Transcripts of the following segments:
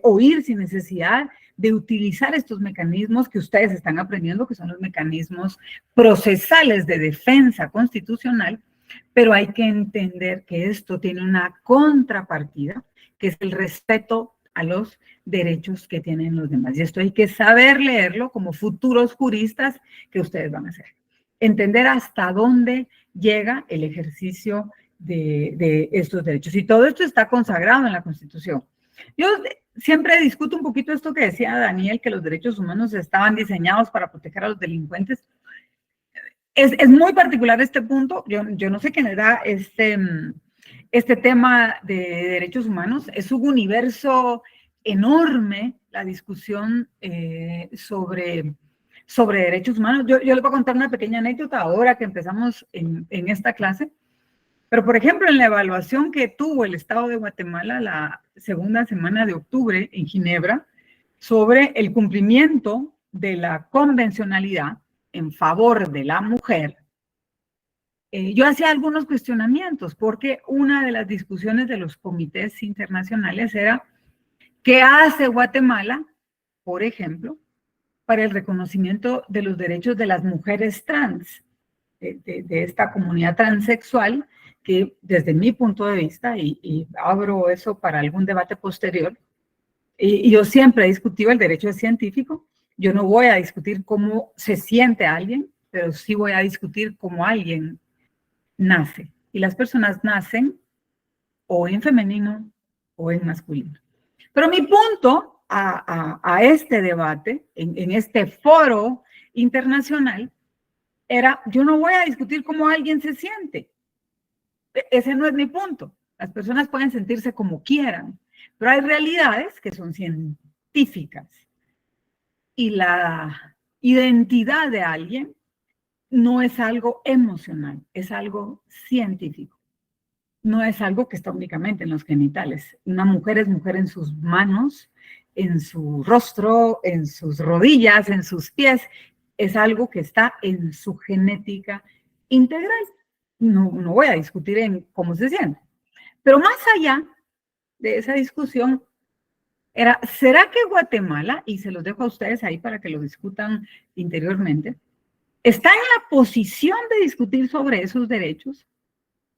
oír sin necesidad de utilizar estos mecanismos que ustedes están aprendiendo, que son los mecanismos procesales de defensa constitucional, pero hay que entender que esto tiene una contrapartida, que es el respeto a los derechos que tienen los demás. Y esto hay que saber leerlo como futuros juristas que ustedes van a hacer. Entender hasta dónde llega el ejercicio de estos derechos. Y todo esto está consagrado en la Constitución. Yo siempre discuto un poquito esto que decía Daniel, que los derechos humanos estaban diseñados para proteger a los delincuentes. Es muy particular este punto. Yo no sé quién le da este tema de derechos humanos. Es un universo enorme la discusión sobre derechos humanos. Yo les voy a contar una pequeña anécdota ahora que empezamos en esta clase. Pero, por ejemplo, en la evaluación que tuvo el Estado de Guatemala la segunda semana de octubre en Ginebra sobre el cumplimiento de la convencionalidad en favor de la mujer, yo hacía algunos cuestionamientos porque una de las discusiones de los comités internacionales era ¿qué hace Guatemala, por ejemplo, para el reconocimiento de los derechos de las mujeres trans, de esta comunidad transexual, que desde mi punto de vista, y abro eso para algún debate posterior, y yo siempre he discutido el derecho científico. Yo no voy a discutir cómo se siente alguien, pero sí voy a discutir cómo alguien nace. Y las personas nacen o en femenino o en masculino. Pero mi punto a este debate, en este foro internacional, era, yo no voy a discutir cómo alguien se siente. Ese no es mi punto. Las personas pueden sentirse como quieran, pero hay realidades que son científicas. Y la identidad de alguien no es algo emocional, es algo científico. No es algo que está únicamente en los genitales. Una mujer es mujer en sus manos, en su rostro, en sus rodillas, en sus pies. Es algo que está en su genética integral. No voy a discutir en cómo se siente. Pero más allá de esa discusión, era, ¿será que Guatemala, y se los dejo a ustedes ahí para que lo discutan interiormente, está en la posición de discutir sobre esos derechos?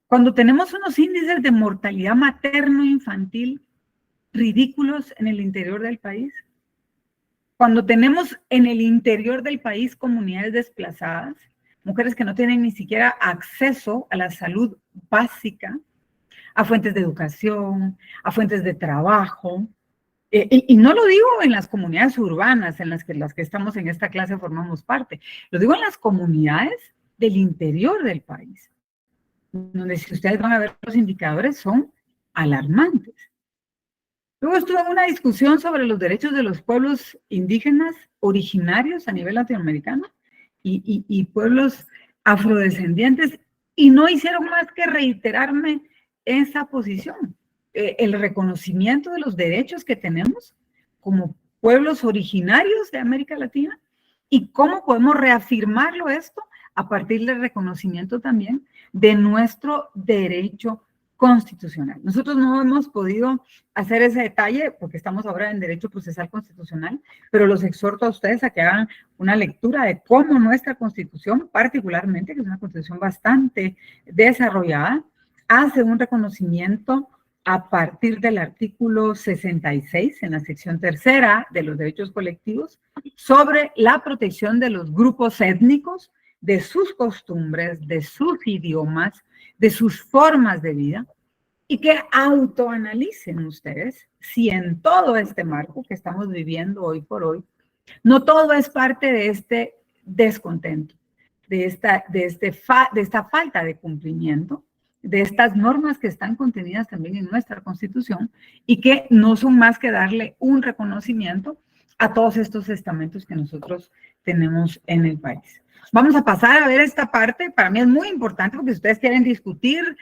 Cuando tenemos unos índices de mortalidad materno-infantil ridículos en el interior del país, cuando tenemos en el interior del país comunidades desplazadas, mujeres que no tienen ni siquiera acceso a la salud básica, a fuentes de educación, a fuentes de trabajo, y no lo digo en las comunidades urbanas en las que estamos en esta clase formamos parte, lo digo en las comunidades del interior del país, donde si ustedes van a ver los indicadores son alarmantes. Luego estuve en una discusión sobre los derechos de los pueblos indígenas originarios a nivel latinoamericano y pueblos afrodescendientes, y no hicieron más que reiterarme esa posición, el reconocimiento de los derechos que tenemos como pueblos originarios de América Latina y cómo podemos reafirmarlo esto a partir del reconocimiento también de nuestro derecho constitucional. Nosotros no hemos podido hacer ese detalle porque estamos ahora en derecho procesal constitucional, pero los exhorto a ustedes a que hagan una lectura de cómo nuestra constitución, particularmente, que es una constitución bastante desarrollada, hace un reconocimiento a partir del artículo 66 en la sección tercera de los derechos colectivos sobre la protección de los grupos étnicos, de sus costumbres, de sus idiomas, de sus formas de vida, y que autoanalicen ustedes si en todo este marco que estamos viviendo hoy por hoy, no todo es parte de este descontento, de esta falta de cumplimiento, de estas normas que están contenidas también en nuestra Constitución y que no son más que darle un reconocimiento a todos estos estamentos que nosotros tenemos en el país. Vamos a pasar a ver esta parte. Para mí es muy importante porque si ustedes quieren discutir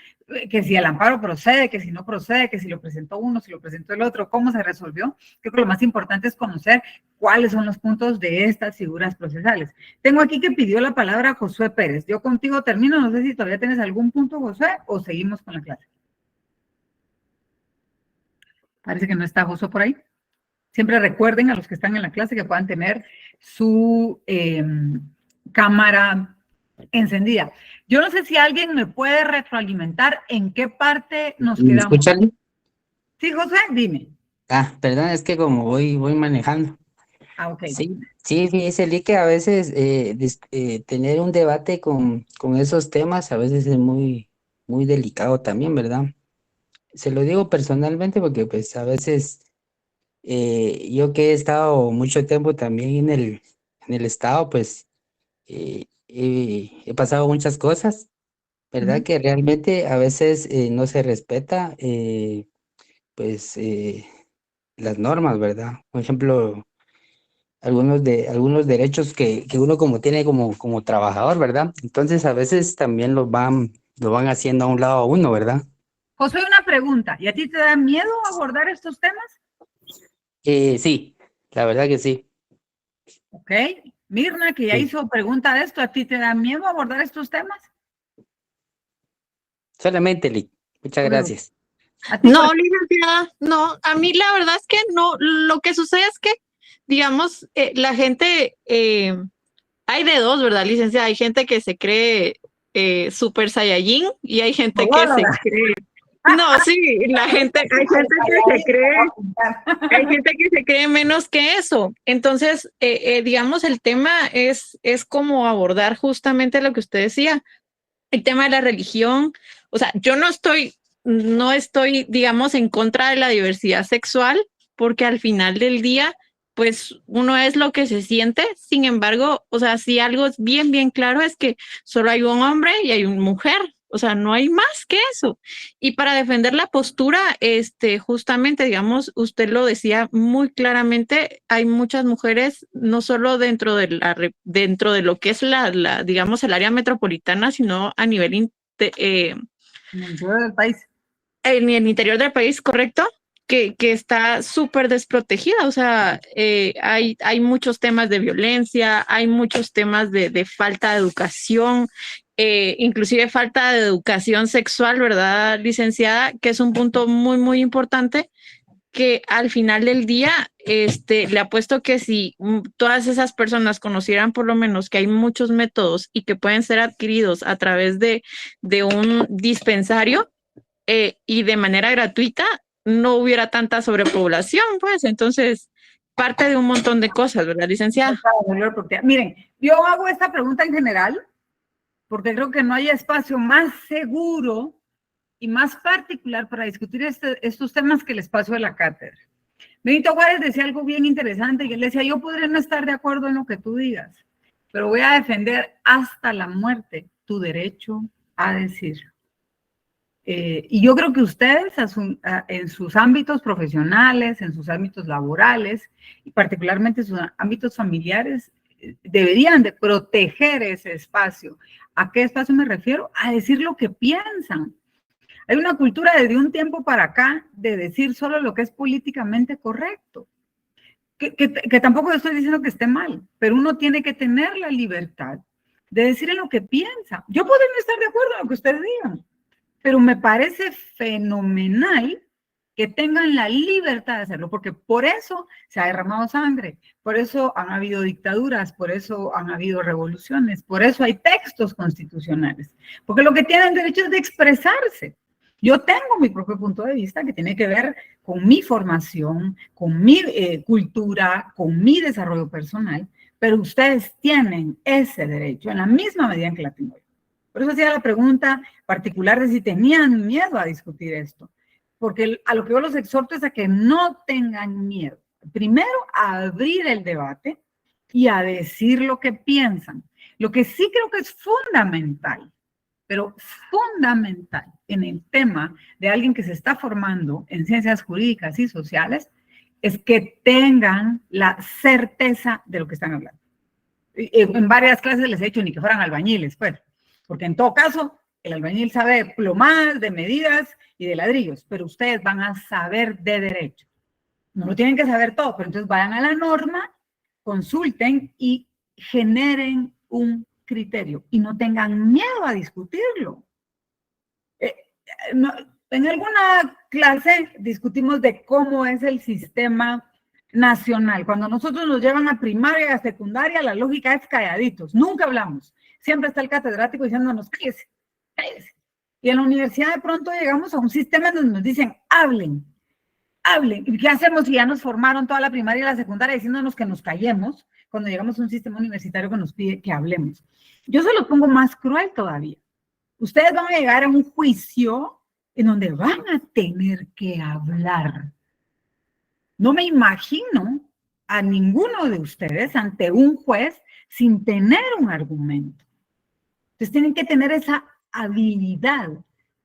que si el amparo procede, que si no procede, que si lo presentó uno, si lo presentó el otro, cómo se resolvió, creo que lo más importante es conocer cuáles son los puntos de estas figuras procesales. Tengo aquí que pidió la palabra Josué Pérez. Yo contigo termino. No sé si todavía tienes algún punto, Josué, o seguimos con la clase. Parece que no está Josué por ahí. Siempre recuerden a los que están en la clase que puedan tener su cámara encendida. Yo no sé si alguien me puede retroalimentar en qué parte nos ¿Me quedamos. escuchan? Sí, José, dime. Perdón, es que como voy manejando. Ah, ok. Sí, fíjese, Lee, que a veces tener un debate con esos temas a veces es muy delicado también, ¿verdad? Se lo digo personalmente porque pues a veces yo que he estado mucho tiempo también en el estado, pues he pasado muchas cosas, ¿verdad? Ujú. Que realmente a veces no se respeta, pues las normas, ¿verdad? Por ejemplo, algunos derechos que uno como tiene como trabajador, ¿verdad? Entonces a veces también lo van haciendo a un lado a uno, ¿verdad? José, una pregunta. ¿Y a ti te da miedo abordar estos temas? Sí, la verdad que sí. Ok. Mirna, que ya Sí. hizo pregunta de esto, ¿a ti te da miedo abordar estos temas? Solamente, Lee. Muchas Luego, gracias. a ti, por No, licenciada, no, a mí la verdad es que no, lo que sucede es que, digamos, la gente, hay de dos, ¿verdad, licenciada? Hay gente que se cree super saiyajin y hay gente que se favor. cree, no, sí, hay gente que se cree, hay gente que se cree menos que eso. Entonces, digamos, el tema es como abordar justamente lo que usted decía, el tema de la religión. O sea, yo no estoy, digamos, en contra de la diversidad sexual, porque al final del día, pues uno es lo que se siente. Sin embargo, o sea, si algo es bien, bien claro es que solo hay un hombre y hay una mujer. O sea, no hay más que eso. Y para defender la postura, justamente, digamos, usted lo decía muy claramente, hay muchas mujeres, no solo dentro de lo que es digamos, el área metropolitana, sino a nivel En el interior del país. en el interior del país, ¿correcto? Que está súper desprotegida. O sea, hay muchos temas de violencia, hay muchos temas de falta de educación, inclusive falta de educación sexual, ¿verdad, licenciada? Que es un punto muy, muy importante que al final del día, le apuesto que si todas esas personas conocieran por lo menos que hay muchos métodos y que pueden ser adquiridos a través de un dispensario, y de manera gratuita, no hubiera tanta sobrepoblación, pues entonces parte de un montón de cosas, ¿verdad, licenciada? Miren, yo hago esta pregunta en general porque creo que no hay espacio más seguro y más particular para discutir estos temas que el espacio de la cátedra. Benito Juárez decía algo bien interesante y él decía, yo podría no estar de acuerdo en lo que tú digas, pero voy a defender hasta la muerte tu derecho a decirlo. Y yo creo que ustedes en sus ámbitos profesionales, en sus ámbitos laborales y particularmente en sus ámbitos familiares, deberían de proteger ese espacio. ¿A qué espacio me refiero? A decir lo que piensan. Hay una cultura desde un tiempo para acá de decir solo lo que es políticamente correcto. Que tampoco estoy diciendo que esté mal, pero uno tiene que tener la libertad de decir en lo que piensa. Yo puedo no estar de acuerdo en lo que ustedes digan, pero me parece fenomenal que tengan la libertad de hacerlo, porque por eso se ha derramado sangre, por eso han habido dictaduras, por eso han habido revoluciones, por eso hay textos constitucionales, porque lo que tienen derecho es de expresarse. Yo tengo mi propio punto de vista que tiene que ver con mi formación, con mi cultura, con mi desarrollo personal, pero ustedes tienen ese derecho en la misma medida en que la tengo yo. Por eso hacía la pregunta particular de si tenían miedo a discutir esto, porque a lo que yo los exhorto es a que no tengan miedo. Primero, a abrir el debate y a decir lo que piensan. Lo que sí creo que es fundamental, pero fundamental en el tema de alguien que se está formando en ciencias jurídicas y sociales, es que tengan la certeza de lo que están hablando. En varias clases les he dicho ni que fueran albañiles, pues, porque en todo caso, el albañil sabe de plomadas, de medidas y de ladrillos, pero ustedes van a saber de derecho. No lo tienen que saber todo, pero entonces vayan a la norma, consulten y generen un criterio y no tengan miedo a discutirlo. No, en alguna clase discutimos de cómo es el sistema nacional. Cuando nosotros nos llevan a primaria y a secundaria, la lógica es calladitos, nunca hablamos. Siempre está el catedrático diciéndonos, cállese, cállese. Y en la universidad de pronto llegamos a un sistema donde nos dicen, hablen. ¿Y qué hacemos si ya nos formaron toda la primaria y la secundaria diciéndonos que nos callemos cuando llegamos a un sistema universitario que nos pide que hablemos? Yo se los pongo más cruel todavía. Ustedes van a llegar a un juicio en donde van a tener que hablar. No me imagino a ninguno de ustedes ante un juez sin tener un argumento. Entonces tienen que tener esa habilidad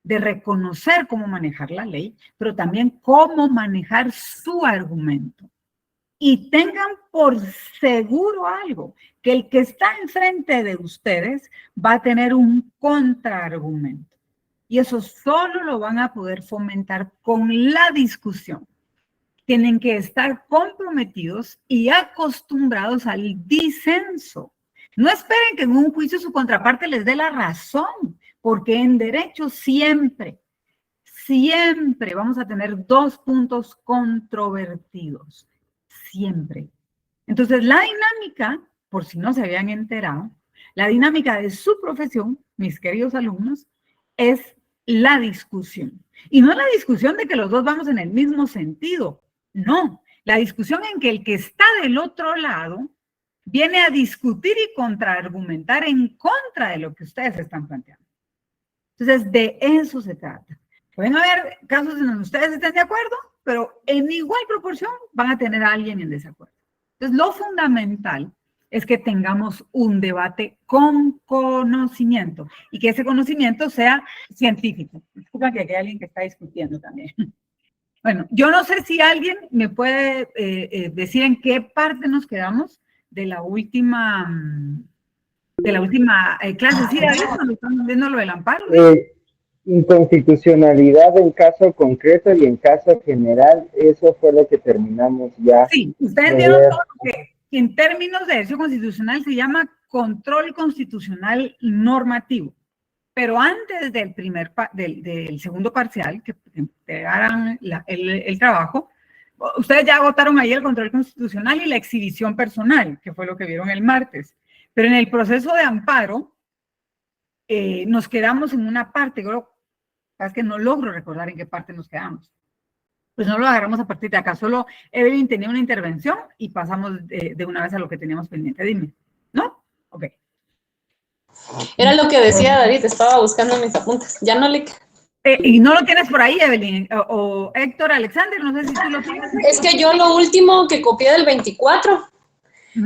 de reconocer cómo manejar la ley, pero también cómo manejar su argumento. Y tengan por seguro algo, que el que está enfrente de ustedes va a tener un contraargumento. Y eso solo lo van a poder fomentar con la discusión. Tienen que estar comprometidos y acostumbrados al disenso. No esperen que en un juicio su contraparte les dé la razón, porque en derecho siempre vamos a tener dos puntos controvertidos. Siempre. Entonces, la dinámica, por si no se habían enterado, la dinámica de su profesión, mis queridos alumnos, es la discusión. Y no la discusión de que los dos vamos en el mismo sentido. No, la discusión en que el que está del otro lado viene a discutir y contraargumentar en contra de lo que ustedes están planteando. Entonces, de eso se trata. Pueden haber casos en donde ustedes estén de acuerdo, pero en igual proporción van a tener a alguien en desacuerdo. Entonces, lo fundamental es que tengamos un debate con conocimiento y que ese conocimiento sea científico. Disculpa que aquí hay alguien que está discutiendo también. Bueno, yo no sé si alguien me puede decir en qué parte nos quedamos de la última clase. Sí, David, cuando estamos viendo lo del amparo. Inconstitucionalidad en caso concreto y en caso general, eso fue lo que terminamos ya. Sí, ustedes vieron todo lo que en términos de derecho constitucional se llama control constitucional normativo. Pero antes del del segundo parcial, que entregaran el trabajo, ustedes ya votaron ahí el control constitucional y la exhibición personal, que fue lo que vieron el martes. Pero en el proceso de amparo, nos quedamos en una parte, es que no logro recordar en qué parte nos quedamos. Pues no lo agarramos a partir de acá, solo Evelyn tenía una intervención y pasamos de una vez a lo que teníamos pendiente. Dime, ¿no? Ok. Era lo que decía David, estaba buscando mis apuntes, ya no le... ¿Y no lo tienes por ahí, Evelyn? O Héctor, Alexander, no sé si tú lo tienes. Es que yo lo último que copié del 24...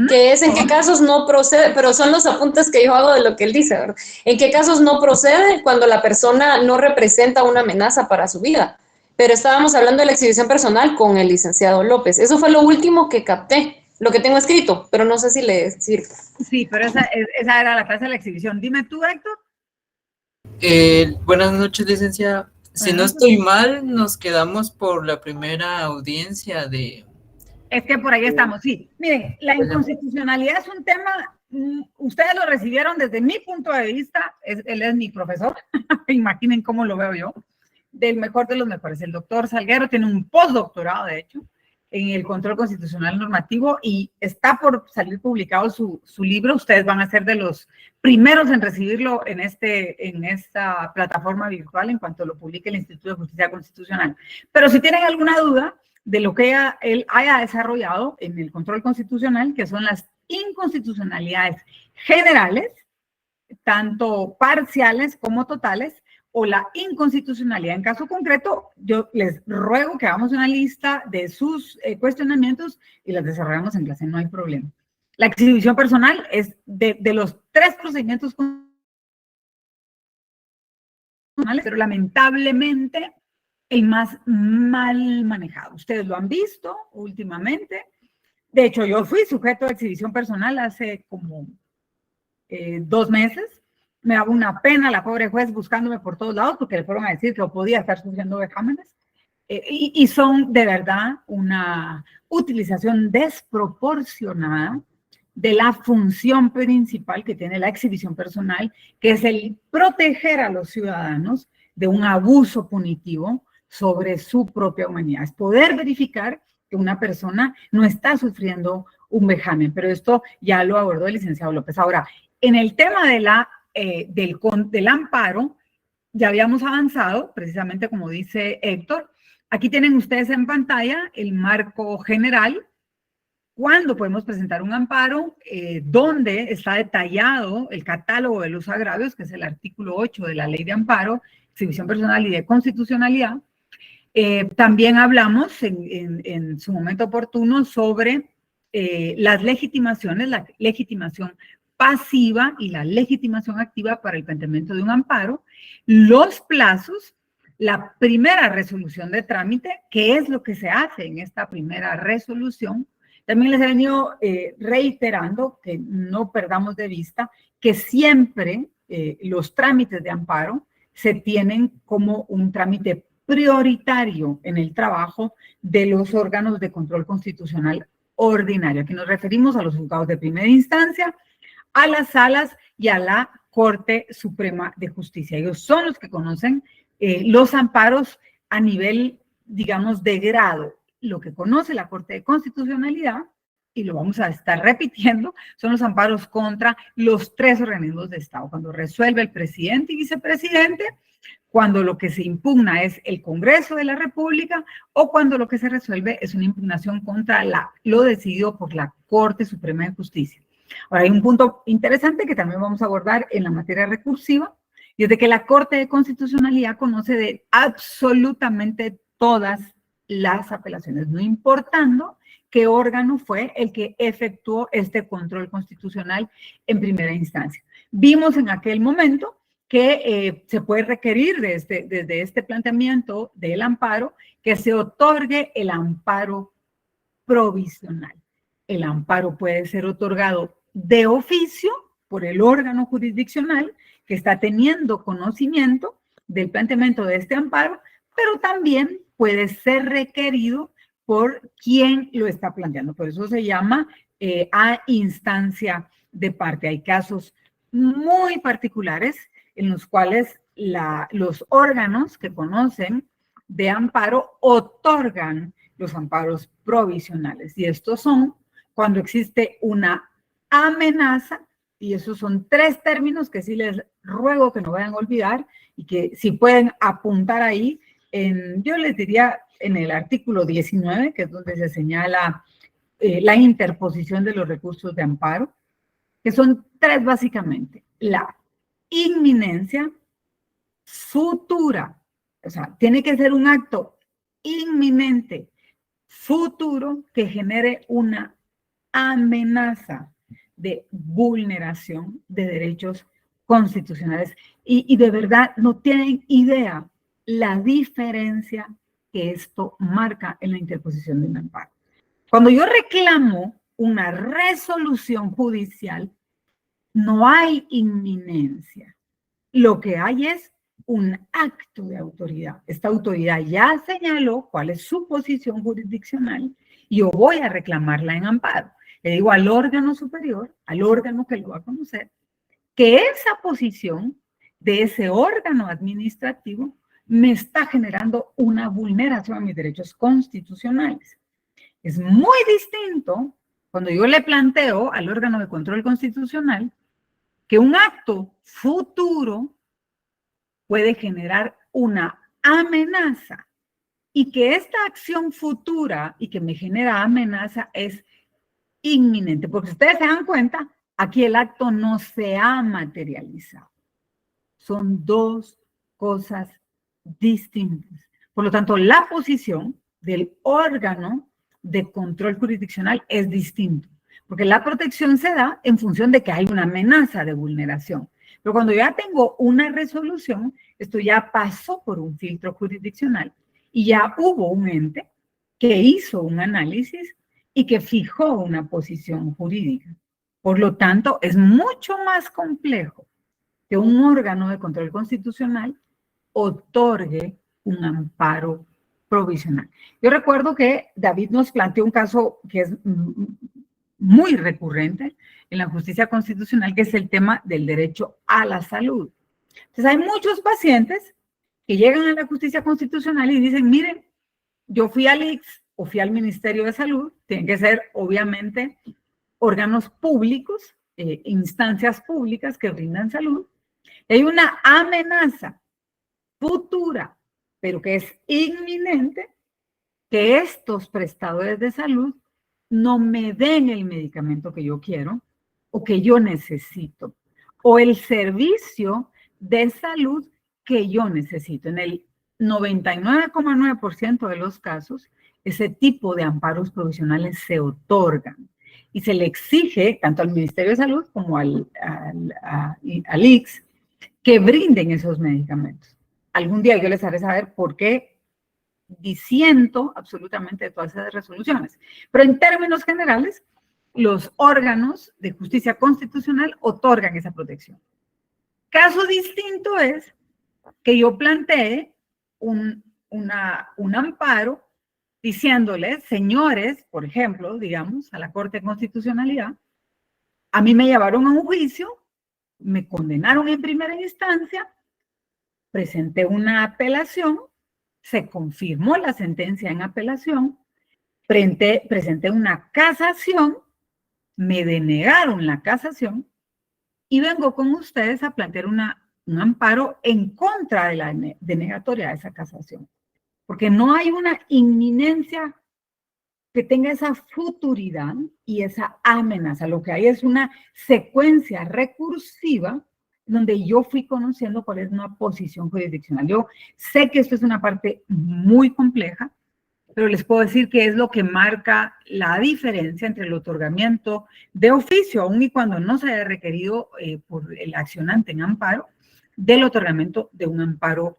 que es en qué casos no procede, pero son los apuntes que yo hago de lo que él dice, ¿verdad? En qué casos no procede cuando la persona no representa una amenaza para su vida. Pero estábamos hablando de la exhibición personal con el licenciado López. Eso fue lo último que capté, lo que tengo escrito, pero no sé si le sirve. Sí, pero esa era la clase de la exhibición. Dime tú, Héctor. Buenas noches, licenciada. Si no estoy mal, nos quedamos por la primera audiencia de... Es que por ahí estamos, sí. Miren, la inconstitucionalidad es un tema, ustedes lo recibieron desde mi punto de vista, él es mi profesor, imaginen cómo lo veo yo, del mejor de los mejores. El doctor Salguero tiene un postdoctorado, de hecho, en el control constitucional normativo y está por salir publicado su libro. Ustedes van a ser de los primeros en recibirlo en esta plataforma virtual en cuanto lo publique el Instituto de Justicia Constitucional. Pero si tienen alguna duda de lo que él haya desarrollado en el control constitucional, que son las inconstitucionalidades generales, tanto parciales como totales, o la inconstitucionalidad en caso concreto, yo les ruego que hagamos una lista de sus cuestionamientos y las desarrollamos en clase, no hay problema. La exhibición personal es de los 3 procedimientos constitucionales, pero lamentablemente el más mal manejado. Ustedes lo han visto últimamente. De hecho, yo fui sujeto de exhibición personal hace como 2 meses. Me daba una pena la pobre juez buscándome por todos lados porque le fueron a decir que yo podía estar sufriendo vejámenes. Y son de verdad una utilización desproporcionada de la función principal que tiene la exhibición personal, que es el proteger a los ciudadanos de un abuso punitivo sobre su propia humanidad. Es poder verificar que una persona no está sufriendo un vejamen, pero esto ya lo abordó el licenciado López. Ahora, en el tema de del amparo, ya habíamos avanzado, precisamente como dice Héctor. Aquí tienen ustedes en pantalla el marco general, cuándo podemos presentar un amparo, donde está detallado el catálogo de los agravios, que es el artículo 8 de la Ley de Amparo, Exhibición Personal y de Constitucionalidad. También hablamos en su momento oportuno sobre las legitimaciones, la legitimación pasiva y la legitimación activa para el planteamiento de un amparo, los plazos, la primera resolución de trámite, qué es lo que se hace en esta primera resolución. También les he venido reiterando que no perdamos de vista que siempre los trámites de amparo se tienen como un trámite prioritario en el trabajo de los órganos de control constitucional ordinario. Aquí nos referimos a los juzgados de primera instancia, a las salas y a la Corte Suprema de Justicia. Ellos son los que conocen los amparos a nivel, digamos, de grado. Lo que conoce la Corte de Constitucionalidad, y lo vamos a estar repitiendo, son los amparos contra los 3 organismos de Estado. Cuando resuelve el presidente y vicepresidente, cuando lo que se impugna es el Congreso de la República, o cuando lo que se resuelve es una impugnación contra lo decidido por la Corte Suprema de Justicia. Ahora, hay un punto interesante que también vamos a abordar en la materia recursiva, y es de que la Corte de Constitucionalidad conoce de absolutamente todas las apelaciones, no importando qué órgano fue el que efectuó este control constitucional en primera instancia. Vimos en aquel momento que se puede requerir desde este planteamiento del amparo que se otorgue el amparo provisional. El amparo puede ser otorgado de oficio por el órgano jurisdiccional que está teniendo conocimiento del planteamiento de este amparo, pero también puede ser requerido por quien lo está planteando. Por eso se llama a instancia de parte. Hay casos muy particulares en los cuales los órganos que conocen de amparo otorgan los amparos provisionales. Y estos son cuando existe una amenaza, y esos son 3 términos que sí les ruego que no vayan a olvidar y que si pueden apuntar ahí, yo les diría en el artículo 19, que es donde se señala la interposición de los recursos de amparo, que son 3 básicamente: la inminencia futura, o sea, tiene que ser un acto inminente, futuro, que genere una amenaza de vulneración de derechos constitucionales. Y de verdad no tienen idea la diferencia que esto marca en la interposición de un amparo. Cuando yo reclamo una resolución judicial, no hay inminencia. Lo que hay es un acto de autoridad. Esta autoridad ya señaló cuál es su posición jurisdiccional y yo voy a reclamarla en amparo. Le digo al órgano superior, al órgano que lo va a conocer, que esa posición de ese órgano administrativo me está generando una vulneración a mis derechos constitucionales. Es muy distinto cuando yo le planteo al órgano de control constitucional que un acto futuro puede generar una amenaza y que esta acción futura y que me genera amenaza es inminente, porque ustedes se dan cuenta, aquí el acto no se ha materializado. Son 2 cosas distintas. Por lo tanto, la posición del órgano de control jurisdiccional es distinto, porque la protección se da en función de que hay una amenaza de vulneración. Pero cuando ya tengo una resolución, esto ya pasó por un filtro jurisdiccional y ya hubo un ente que hizo un análisis y que fijó una posición jurídica. Por lo tanto, es mucho más complejo que un órgano de control constitucional otorgue un amparo provisional. Yo recuerdo que David nos planteó un caso que es muy recurrente en la justicia constitucional, que es el tema del derecho a la salud. Entonces, hay muchos pacientes que llegan a la justicia constitucional y dicen, miren, yo fui al IX o fui al Ministerio de Salud, tienen que ser obviamente órganos públicos, instancias públicas que brindan salud. Hay una amenaza futura, pero que es inminente, que estos prestadores de salud no me den el medicamento que yo quiero o que yo necesito, o el servicio de salud que yo necesito. En el 99,9% de los casos, ese tipo de amparos provisionales se otorgan y se le exige tanto al Ministerio de Salud como al ICS que brinden esos medicamentos. Algún día yo les haré saber por qué disiento absolutamente de todas esas resoluciones. Pero en términos generales, los órganos de justicia constitucional otorgan esa protección. Caso distinto es que yo planteé un amparo diciéndoles, señores, por ejemplo, digamos, a la Corte de Constitucionalidad, a mí me llevaron a un juicio, me condenaron en primera instancia, presenté una apelación, se confirmó la sentencia en apelación, presenté una casación, me denegaron la casación y vengo con ustedes a plantear un amparo en contra de la denegatoria de esa casación. Porque no hay una inminencia que tenga esa futuridad y esa amenaza. Lo que hay es una secuencia recursiva donde yo fui conociendo cuál es una posición jurisdiccional. Yo sé que esto es una parte muy compleja, pero les puedo decir que es lo que marca la diferencia entre el otorgamiento de oficio, aun y cuando no se haya requerido por el accionante en amparo, del otorgamiento de un amparo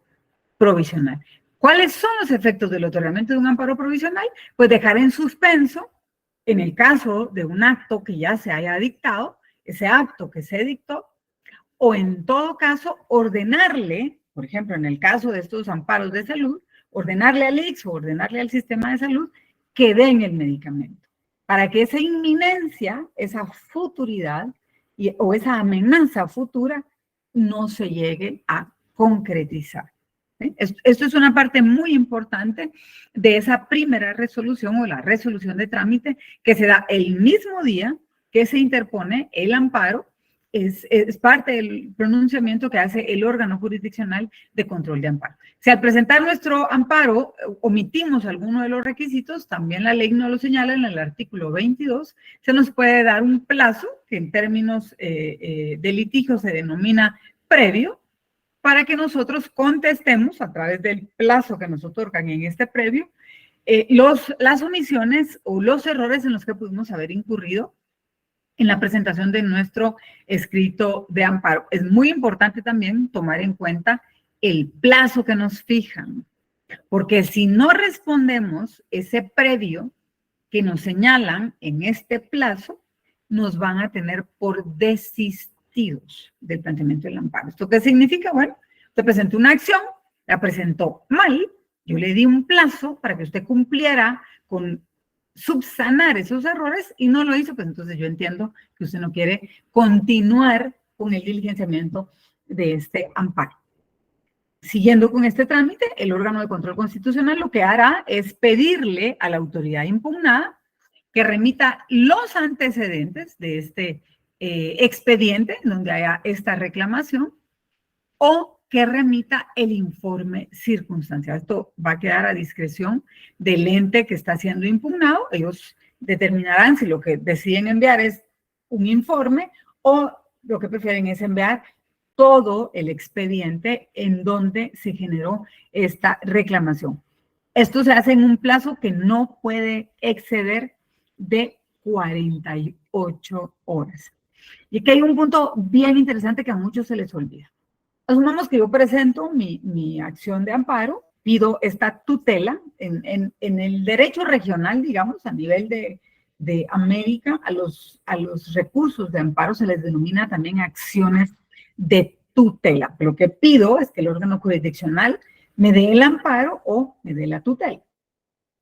provisional. ¿Cuáles son los efectos del otorgamiento de un amparo provisional? Pues dejar en suspenso, en el caso de un acto que ya se haya dictado, ese acto que se dictó, o en todo caso ordenarle, por ejemplo, en el caso de estos amparos de salud, ordenarle al ICS o ordenarle al sistema de salud que den el medicamento, para que esa inminencia, esa futuridad o esa amenaza futura no se llegue a concretizar. ¿Sí? Esto es una parte muy importante de esa primera resolución o la resolución de trámite que se da el mismo día que se interpone el amparo. Es parte del pronunciamiento que hace el órgano jurisdiccional de control de amparo. Si al presentar nuestro amparo omitimos alguno de los requisitos, también la ley nos lo señala en el artículo 22, se nos puede dar un plazo, que en términos de litigio se denomina previo, para que nosotros contestemos a través del plazo que nos otorgan en este previo, las omisiones o los errores en los que pudimos haber incurrido en la presentación de nuestro escrito de amparo. Es muy importante también tomar en cuenta el plazo que nos fijan, porque si no respondemos ese previo que nos señalan en este plazo, nos van a tener por desistidos del planteamiento del amparo. ¿Esto qué significa? Bueno, usted presentó una acción, la presentó mal, yo le di un plazo para que usted cumpliera con subsanar esos errores y no lo hizo, pues entonces yo entiendo que usted no quiere continuar con el diligenciamiento de este amparo. Siguiendo con este trámite, el órgano de control constitucional lo que hará es pedirle a la autoridad impugnada que remita los antecedentes de este expediente donde haya esta reclamación o que remita el informe circunstancial. Esto va a quedar a discreción del ente que está siendo impugnado. Ellos determinarán si lo que deciden enviar es un informe o lo que prefieren es enviar todo el expediente en donde se generó esta reclamación. Esto se hace en un plazo que no puede exceder de 48 horas. Y aquí hay un punto bien interesante que a muchos se les olvida. Asumamos que yo presento mi acción de amparo, pido esta tutela en el derecho regional, digamos, a nivel de América, a los recursos de amparo se les denomina también acciones de tutela. Lo que pido es que el órgano jurisdiccional me dé el amparo o me dé la tutela.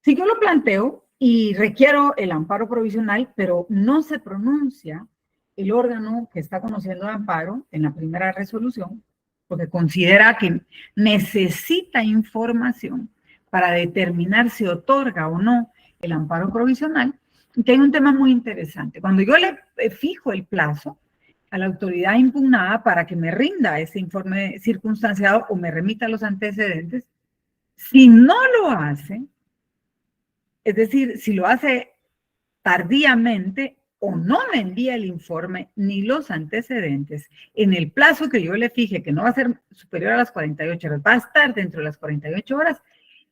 Si yo lo planteo y requiero el amparo provisional, pero no se pronuncia el órgano que está conociendo el amparo en la primera resolución, porque considera que necesita información para determinar si otorga o no el amparo provisional, que hay un tema muy interesante. Cuando yo le fijo el plazo a la autoridad impugnada para que me rinda ese informe circunstanciado o me remita los antecedentes, si no lo hace, es decir, si lo hace tardíamente o no me envía el informe ni los antecedentes en el plazo que yo le fije, que no va a ser superior a las 48 horas, va a estar dentro de las 48 horas,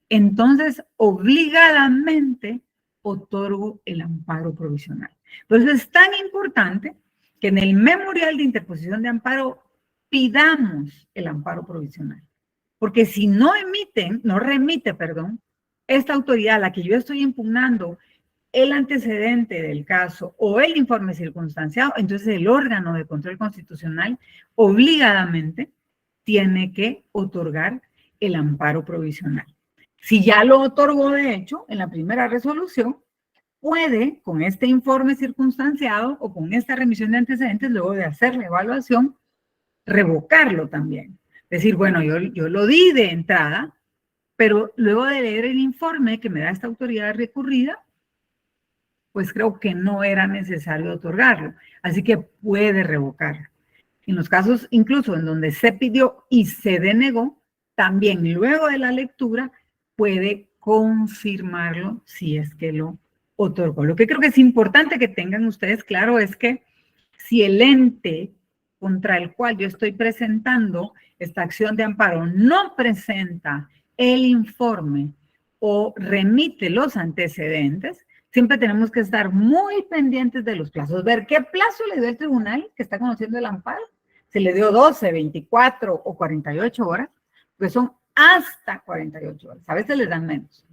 entonces obligadamente otorgo el amparo provisional. Por eso es tan importante que en el memorial de interposición de amparo pidamos el amparo provisional. Porque si no remite, esta autoridad a la que yo estoy impugnando el antecedente del caso o el informe circunstanciado, entonces el órgano de control constitucional obligadamente tiene que otorgar el amparo provisional. Si ya lo otorgó, de hecho, en la primera resolución, puede, con este informe circunstanciado o con esta remisión de antecedentes, luego de hacer la evaluación, revocarlo también. Decir, bueno, yo lo di de entrada, pero luego de leer el informe que me da esta autoridad recurrida, pues creo que no era necesario otorgarlo. Así que puede revocarlo. En los casos incluso en donde se pidió y se denegó, también luego de la lectura puede confirmarlo si es que lo otorgó. Lo que creo que es importante que tengan ustedes claro es que si el ente contra el cual yo estoy presentando esta acción de amparo no presenta el informe o remite los antecedentes, siempre tenemos que estar muy pendientes de los plazos, ver qué plazo le dio el tribunal que está conociendo el amparo. Se le dio 12, 24 o 48 horas, pues son hasta 48 horas. A veces les dan menos,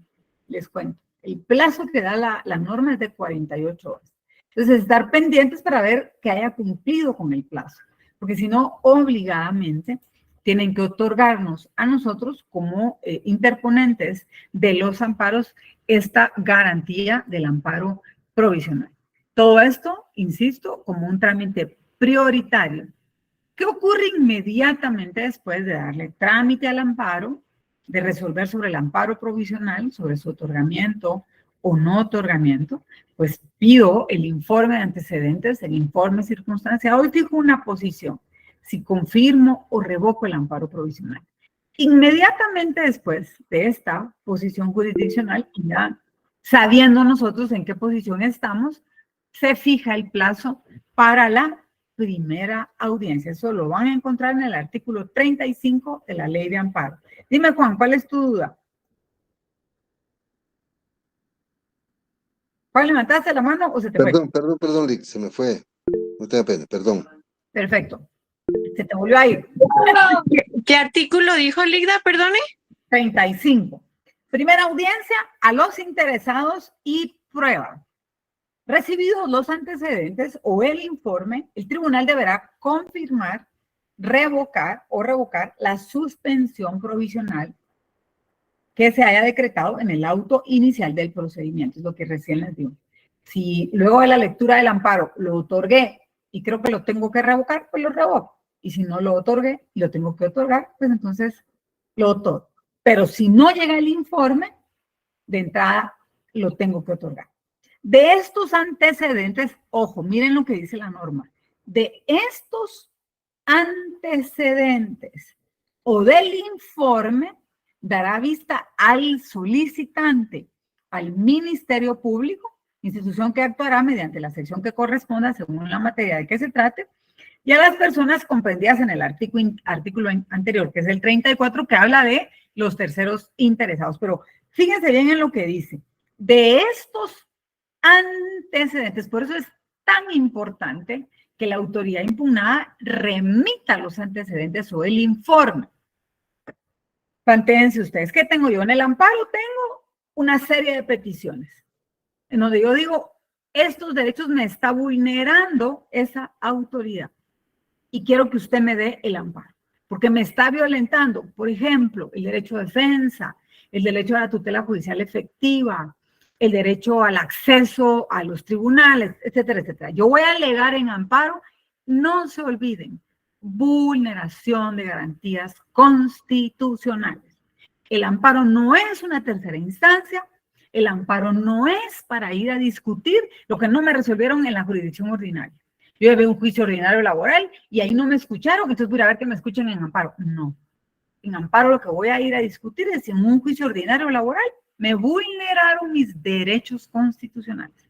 les cuento. El plazo que da la norma es de 48 horas. Entonces, estar pendientes para ver que haya cumplido con el plazo, porque si no, obligadamente tienen que otorgarnos a nosotros como interponentes de los amparos esta garantía del amparo provisional. Todo esto, insisto, como un trámite prioritario. ¿Qué ocurre inmediatamente después de darle trámite al amparo, de resolver sobre el amparo provisional, sobre su otorgamiento o no otorgamiento? Pues pido el informe de antecedentes, el informe circunstanciado y fijo una posición, si confirmo o revoco el amparo provisional. Inmediatamente después de esta posición jurisdiccional, ya sabiendo nosotros en qué posición estamos, se fija el plazo para la primera audiencia. Eso lo van a encontrar en el artículo 35 de la Ley de Amparo. Dime, Juan, ¿cuál es tu duda? ¿Cuál levantaste la mano o se te fue? Perdón, Lick, se me fue. No te da pena, perdón. Perfecto. Se te volvió a ir. ¿Qué artículo dijo Ligda, perdone? 35. Primera audiencia a los interesados y prueba. Recibidos los antecedentes o el informe, el tribunal deberá confirmar, revocar la suspensión provisional que se haya decretado en el auto inicial del procedimiento. Es lo que recién les digo. Si luego de la lectura del amparo lo otorgué y creo que lo tengo que revocar, pues lo revoco. Y si no lo otorgué y lo tengo que otorgar, pues entonces lo otorgo. Pero si no llega el informe, de entrada lo tengo que otorgar. De estos antecedentes, ojo, miren lo que dice la norma. De estos antecedentes o del informe, dará vista al solicitante, al Ministerio Público, institución que actuará mediante la sección que corresponda según la materia de que se trate, y a las personas comprendidas en el artículo anterior, que es el 34, que habla de los terceros interesados. Pero fíjense bien en lo que dice. De estos antecedentes, por eso es tan importante que la autoridad impugnada remita los antecedentes o el informe. Plantéense ustedes, ¿qué tengo yo? En el amparo tengo una serie de peticiones, en donde yo digo, estos derechos me está vulnerando esa autoridad y quiero que usted me dé el amparo, porque me está violentando, por ejemplo, el derecho a defensa, el derecho a la tutela judicial efectiva, el derecho al acceso a los tribunales, etcétera, etcétera. Yo voy a alegar en amparo, no se olviden, vulneración de garantías constitucionales. El amparo no es una tercera instancia, El amparo no es para ir a discutir lo que no me resolvieron en la jurisdicción ordinaria. Yo llevé un juicio ordinario laboral y ahí no me escucharon, entonces voy a ver que me escuchen en amparo. No. En amparo lo que voy a ir a discutir es si en un juicio ordinario laboral me vulneraron mis derechos constitucionales.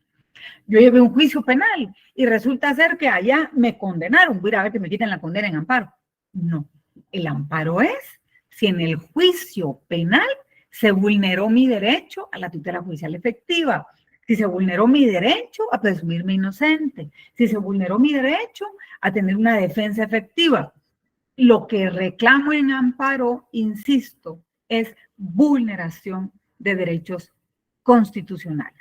Yo llevé un juicio penal y resulta ser que allá me condenaron. Voy a ver que me quiten la condena en amparo. No. El amparo es si en el juicio penal se vulneró mi derecho a la tutela judicial efectiva, si se vulneró mi derecho a presumirme inocente, si se vulneró mi derecho a tener una defensa efectiva. Lo que reclamo en amparo, insisto, es vulneración de derechos constitucionales.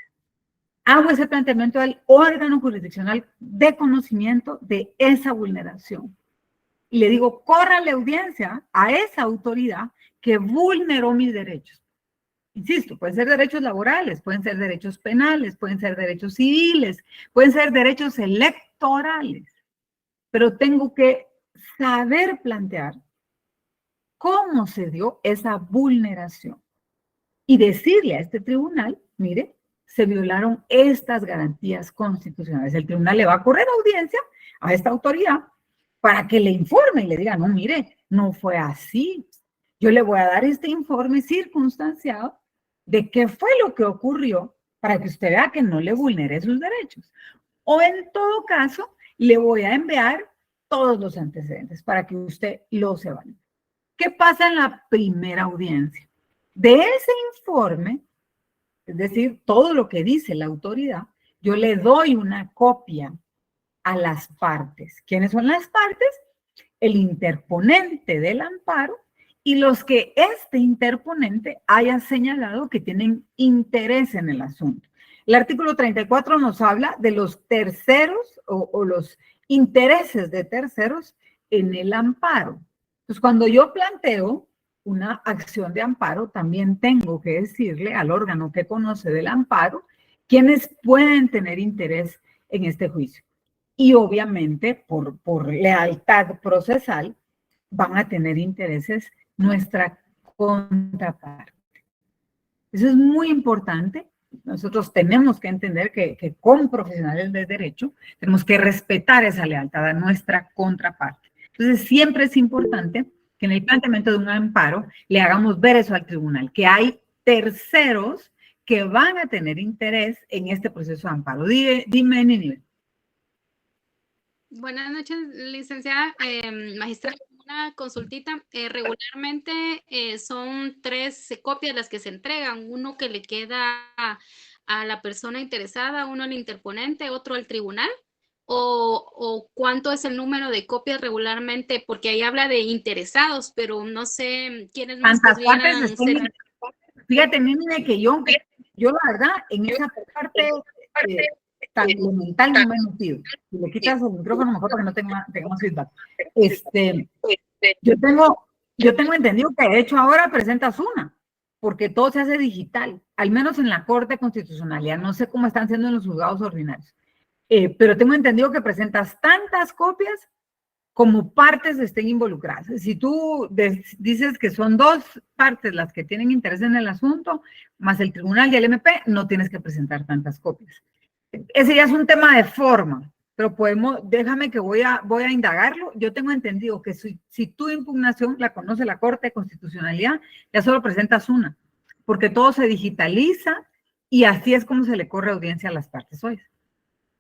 Hago ese planteamiento al órgano jurisdiccional de conocimiento de esa vulneración. Y le digo, córrale audiencia a esa autoridad que vulneró mis derechos. Insisto, pueden ser derechos laborales, pueden ser derechos penales, pueden ser derechos civiles, pueden ser derechos electorales, pero tengo que saber plantear cómo se dio esa vulneración y decirle a este tribunal, mire, se violaron estas garantías constitucionales. El tribunal le va a correr audiencia a esta autoridad para que le informe y le diga, no, mire, no fue así. Yo le voy a dar este informe circunstanciado de qué fue lo que ocurrió para que usted vea que no le vulnere sus derechos. O en todo caso, le voy a enviar todos los antecedentes para que usted los evalúe. ¿Qué pasa en la primera audiencia? De ese informe, es decir, todo lo que dice la autoridad, yo le doy una copia a las partes. ¿Quiénes son las partes? El interponente del amparo y los que este interponente haya señalado que tienen interés en el asunto. El artículo 34 nos habla de los terceros o los intereses de terceros en el amparo. Entonces, cuando yo planteo una acción de amparo, también tengo que decirle al órgano que conoce del amparo quiénes pueden tener interés en este juicio. Y obviamente, por lealtad procesal, van a tener intereses nuestra contraparte. Eso es muy importante. Nosotros tenemos que entender que como profesionales de derecho tenemos que respetar esa lealtad a nuestra contraparte. Entonces, siempre es importante que en el planteamiento de un amparo le hagamos ver eso al tribunal, que hay terceros que van a tener interés en este proceso de amparo. Dime, Nínive. Buenas noches, licenciada. Magistrada, una consultita. Regularmente son 3 copias las que se entregan, uno que le queda a la persona interesada, uno al interponente, otro al tribunal, o cuánto es el número de copias regularmente, porque ahí habla de interesados, pero no sé quiénes más podrían ser. Fíjate, Nínive, que yo la verdad, en esa parte tan elemental no me he metido. Si le quitas el micrófono, mejor para que no tengamos feedback. Yo tengo entendido que de hecho ahora presentas una, porque todo se hace digital, al menos en la Corte de Constitucionalidad. No sé cómo están siendo en los juzgados ordinarios. Pero tengo entendido que presentas tantas copias como partes estén involucradas. Si tú dices que son 2 partes las que tienen interés en el asunto, más el tribunal y el MP, no tienes que presentar tantas copias. Ese ya es un tema de forma, pero déjame que voy a indagarlo. Yo tengo entendido que si tu impugnación la conoce la Corte de Constitucionalidad, ya solo presentas una, porque todo se digitaliza y así es como se le corre audiencia a las partes hoy.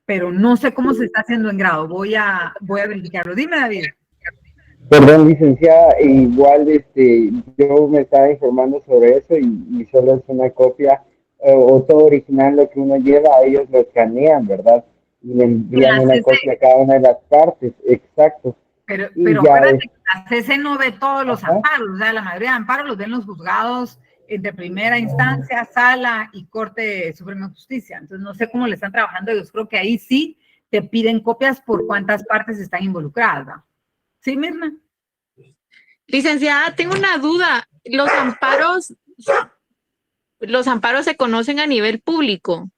Pero no sé cómo se está haciendo en grado. Voy a verificarlo. Dime, David. Perdón, licenciada, igual yo me estaba informando sobre eso y solo es una copia o todo original lo que uno lleva, a ellos lo escanean, ¿verdad? Y le envían una copia a cada una de las partes, exacto. Pero acuérdate que la CC no ve todos los amparos, o sea, la mayoría de amparos los ven los juzgados de primera instancia, sala y Corte Suprema de Justicia. Entonces, no sé cómo le están trabajando. Yo creo que ahí sí te piden copias por cuántas partes están involucradas, ¿verdad? ¿Sí, Mirna? Licenciada, tengo una duda. Los amparos se conocen a nivel público.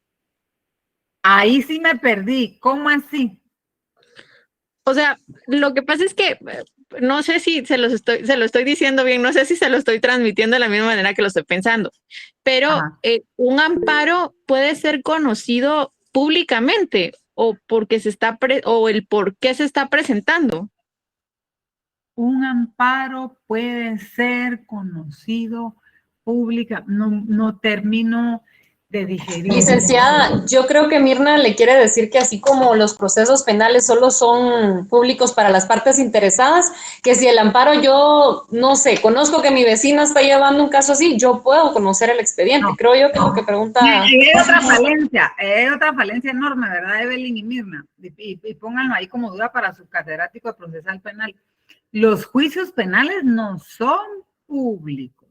Ahí sí me perdí. ¿Cómo así? O sea, lo que pasa es que no sé si se lo estoy diciendo bien, no sé si se lo estoy transmitiendo de la misma manera que lo estoy pensando, pero un amparo puede ser conocido públicamente o porque o el por qué se está presentando. Un amparo puede ser conocido pública, no termino de digerir. Licenciada, yo creo que Mirna le quiere decir que así como los procesos penales solo son públicos para las partes interesadas, que si el amparo yo, no sé, conozco que mi vecina está llevando un caso así, yo puedo conocer el expediente. No, creo yo que lo que pregunta... Hay otra falencia enorme, ¿verdad, Evelyn y Mirna? Y pónganlo ahí como duda para su catedrático de procesal penal. Los juicios penales no son públicos.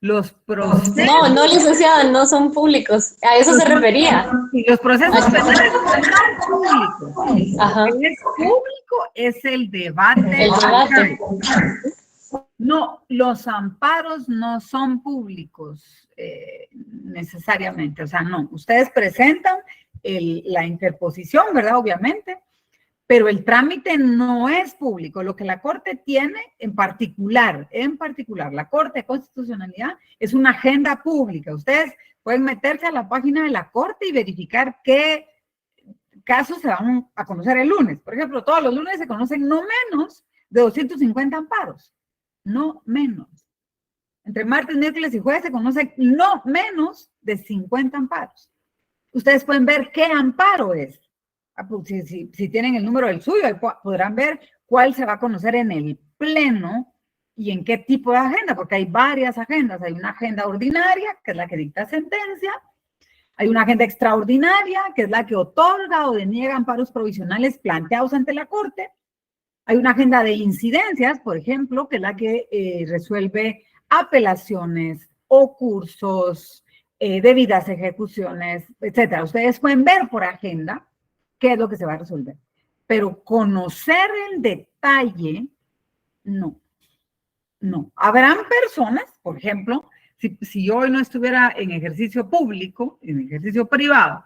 Los procesos... No, licenciada, no son públicos. A eso se refería. Y los procesos penales son públicos. Ajá. Lo que es público es el debate. El debate. No, los amparos no son públicos necesariamente. O sea, no. Ustedes presentan la interposición, ¿verdad? Obviamente. Pero el trámite no es público. Lo que la Corte tiene en particular, la Corte de Constitucionalidad es una agenda pública. Ustedes pueden meterse a la página de la Corte y verificar qué casos se van a conocer el lunes. Por ejemplo, todos los lunes se conocen no menos de 250 amparos. No menos. Entre martes, miércoles y jueves se conocen no menos de 50 amparos. Ustedes pueden ver qué amparo es. Si tienen el número del suyo, ahí podrán ver cuál se va a conocer en el pleno y en qué tipo de agenda, porque hay varias agendas. Hay una agenda ordinaria, que es la que dicta sentencia. Hay una agenda extraordinaria, que es la que otorga o deniega amparos provisionales planteados ante la Corte. Hay una agenda de incidencias, por ejemplo, que es la que resuelve apelaciones o cursos, debidas ejecuciones, etcétera. Ustedes pueden ver por agenda qué es lo que se va a resolver. Pero conocer el detalle, no. Habrán personas, por ejemplo, si yo hoy no estuviera en ejercicio público, en ejercicio privado,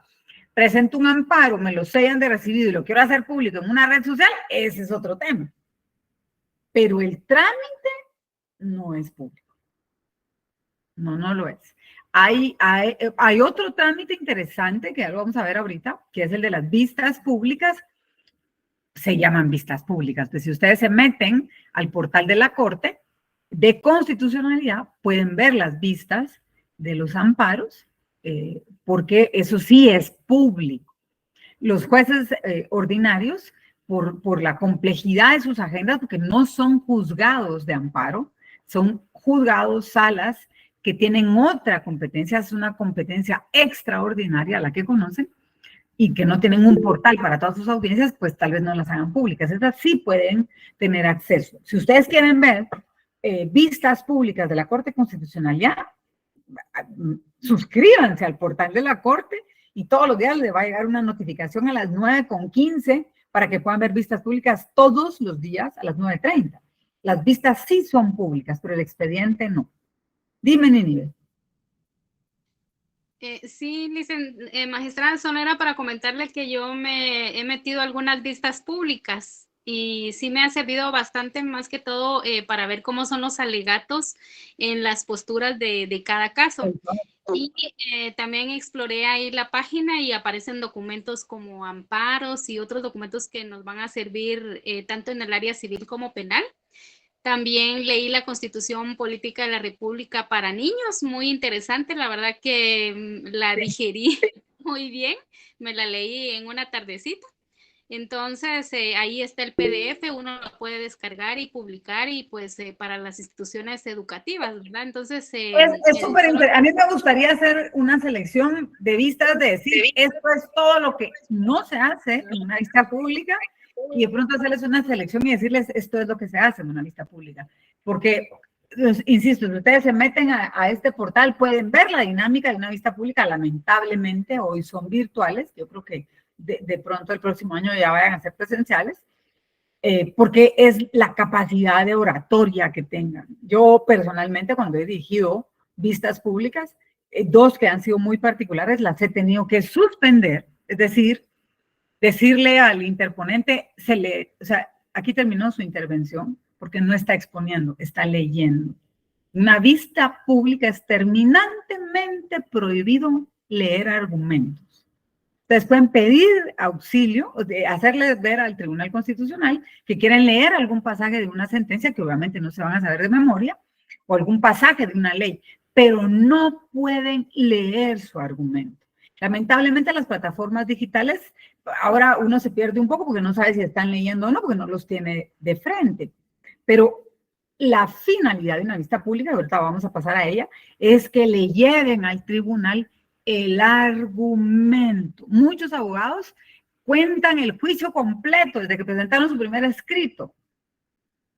presento un amparo, me lo sellan de recibido y lo quiero hacer público en una red social, ese es otro tema. Pero el trámite no es público. No lo es. Hay otro trámite interesante que ya lo vamos a ver ahorita, que es el de las vistas públicas. Se llaman vistas públicas. Pues si ustedes se meten al portal de la Corte de Constitucionalidad, pueden ver las vistas de los amparos, porque eso sí es público. Los jueces ordinarios, por la complejidad de sus agendas, porque no son juzgados de amparo, son juzgados, salas, que tienen otra competencia, es una competencia extraordinaria la que conocen y que no tienen un portal para todas sus audiencias, pues tal vez no las hagan públicas. Esas sí pueden tener acceso. Si ustedes quieren ver vistas públicas de la Corte Constitucionalidad, suscríbanse al portal de la Corte y todos los días les va a llegar una notificación a las 9:15 para que puedan ver vistas públicas todos los días a las 9:30. Las vistas sí son públicas, pero el expediente no. Dime, Nínive. Sí, magistrada, solo era para comentarle que yo me he metido a algunas vistas públicas y sí me ha servido bastante, más que todo para ver cómo son los alegatos en las posturas de cada caso. Y también exploré ahí la página y aparecen documentos como amparos y otros documentos que nos van a servir tanto en el área civil como penal. También leí la Constitución Política de la República para niños, muy interesante, la verdad que la digerí muy bien, me la leí en una tardecita. Entonces, ahí está el PDF, uno lo puede descargar y publicar y pues para las instituciones educativas, ¿verdad? Entonces... es súper interesante. A mí me gustaría hacer una selección de vistas, de decir, esto es todo lo que no se hace en una vista pública, y de pronto hacerles una selección y decirles esto es lo que se hace en una vista pública. Porque, insisto, si ustedes se meten a este portal, pueden ver la dinámica de una vista pública. Lamentablemente, hoy son virtuales. Yo creo que de pronto el próximo año ya vayan a ser presenciales, porque es la capacidad de oratoria que tengan. Yo personalmente, cuando he dirigido vistas públicas, dos que han sido muy particulares, las he tenido que suspender, es decir, decirle al interponente, o sea, aquí terminó su intervención, porque no está exponiendo, está leyendo. Una vista pública es terminantemente prohibido leer argumentos. Ustedes pueden pedir auxilio, hacerles ver al Tribunal Constitucional que quieren leer algún pasaje de una sentencia que obviamente no se van a saber de memoria, o algún pasaje de una ley, pero no pueden leer su argumento. Lamentablemente las plataformas digitales, ahora uno se pierde un poco porque no sabe si están leyendo o no, porque no los tiene de frente. Pero la finalidad de una vista pública, ahorita vamos a pasar a ella, es que le lleven al tribunal el argumento. Muchos abogados cuentan el juicio completo desde que presentaron su primer escrito.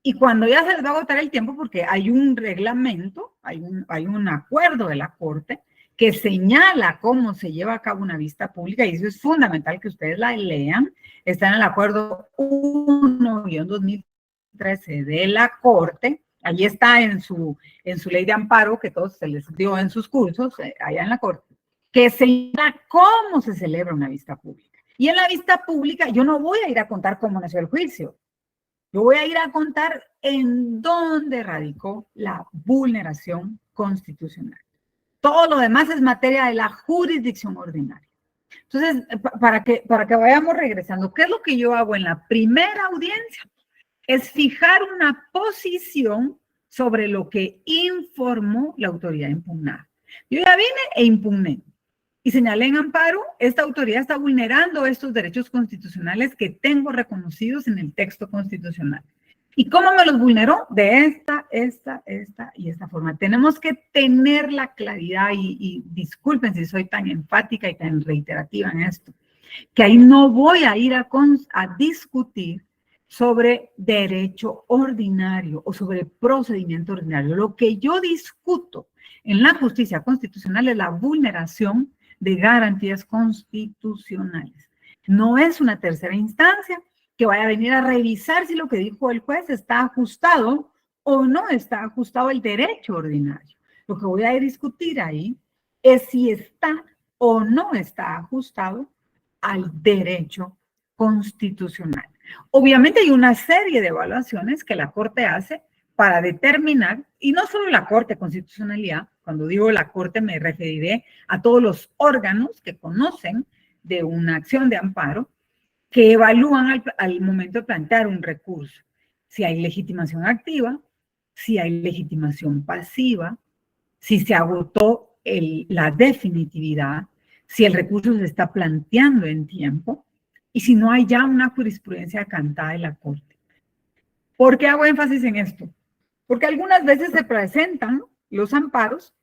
Y cuando ya se les va a agotar el tiempo, porque hay un reglamento, hay un acuerdo de la Corte que señala cómo se lleva a cabo una vista pública, y eso es fundamental que ustedes la lean, está en el acuerdo 1-2013 de la Corte, allí está en su ley de amparo, que todos se les dio en sus cursos, allá en la Corte, que señala cómo se celebra una vista pública. Y en la vista pública yo no voy a ir a contar cómo nació el juicio, yo voy a ir a contar en dónde radicó la vulneración constitucional. Todo lo demás es materia de la jurisdicción ordinaria. Entonces, para que vayamos regresando, ¿qué es lo que yo hago en la primera audiencia? Es fijar una posición sobre lo que informó la autoridad impugnada. Yo ya vine e impugné y señalé en amparo, esta autoridad está vulnerando estos derechos constitucionales que tengo reconocidos en el texto constitucional. ¿Y cómo me los vulneró? De esta y esta forma. Tenemos que tener la claridad, y disculpen si soy tan enfática y tan reiterativa en esto, que ahí no voy a ir a discutir sobre derecho ordinario o sobre procedimiento ordinario. Lo que yo discuto en la justicia constitucional es la vulneración de garantías constitucionales. No es una tercera instancia que vaya a venir a revisar si lo que dijo el juez está ajustado o no está ajustado al derecho ordinario. Lo que voy a discutir ahí es si está o no está ajustado al derecho constitucional. Obviamente hay una serie de evaluaciones que la Corte hace para determinar, y no solo la Corte de Constitucionalidad, cuando digo la Corte me referiré a todos los órganos que conocen de una acción de amparo, que evalúan al momento de plantear un recurso, si hay legitimación activa, si hay legitimación pasiva, si se agotó la definitividad, si el recurso se está planteando en tiempo, y si no hay ya una jurisprudencia acantada de la Corte. ¿Por qué hago énfasis en esto? Porque algunas veces se presentan los amparos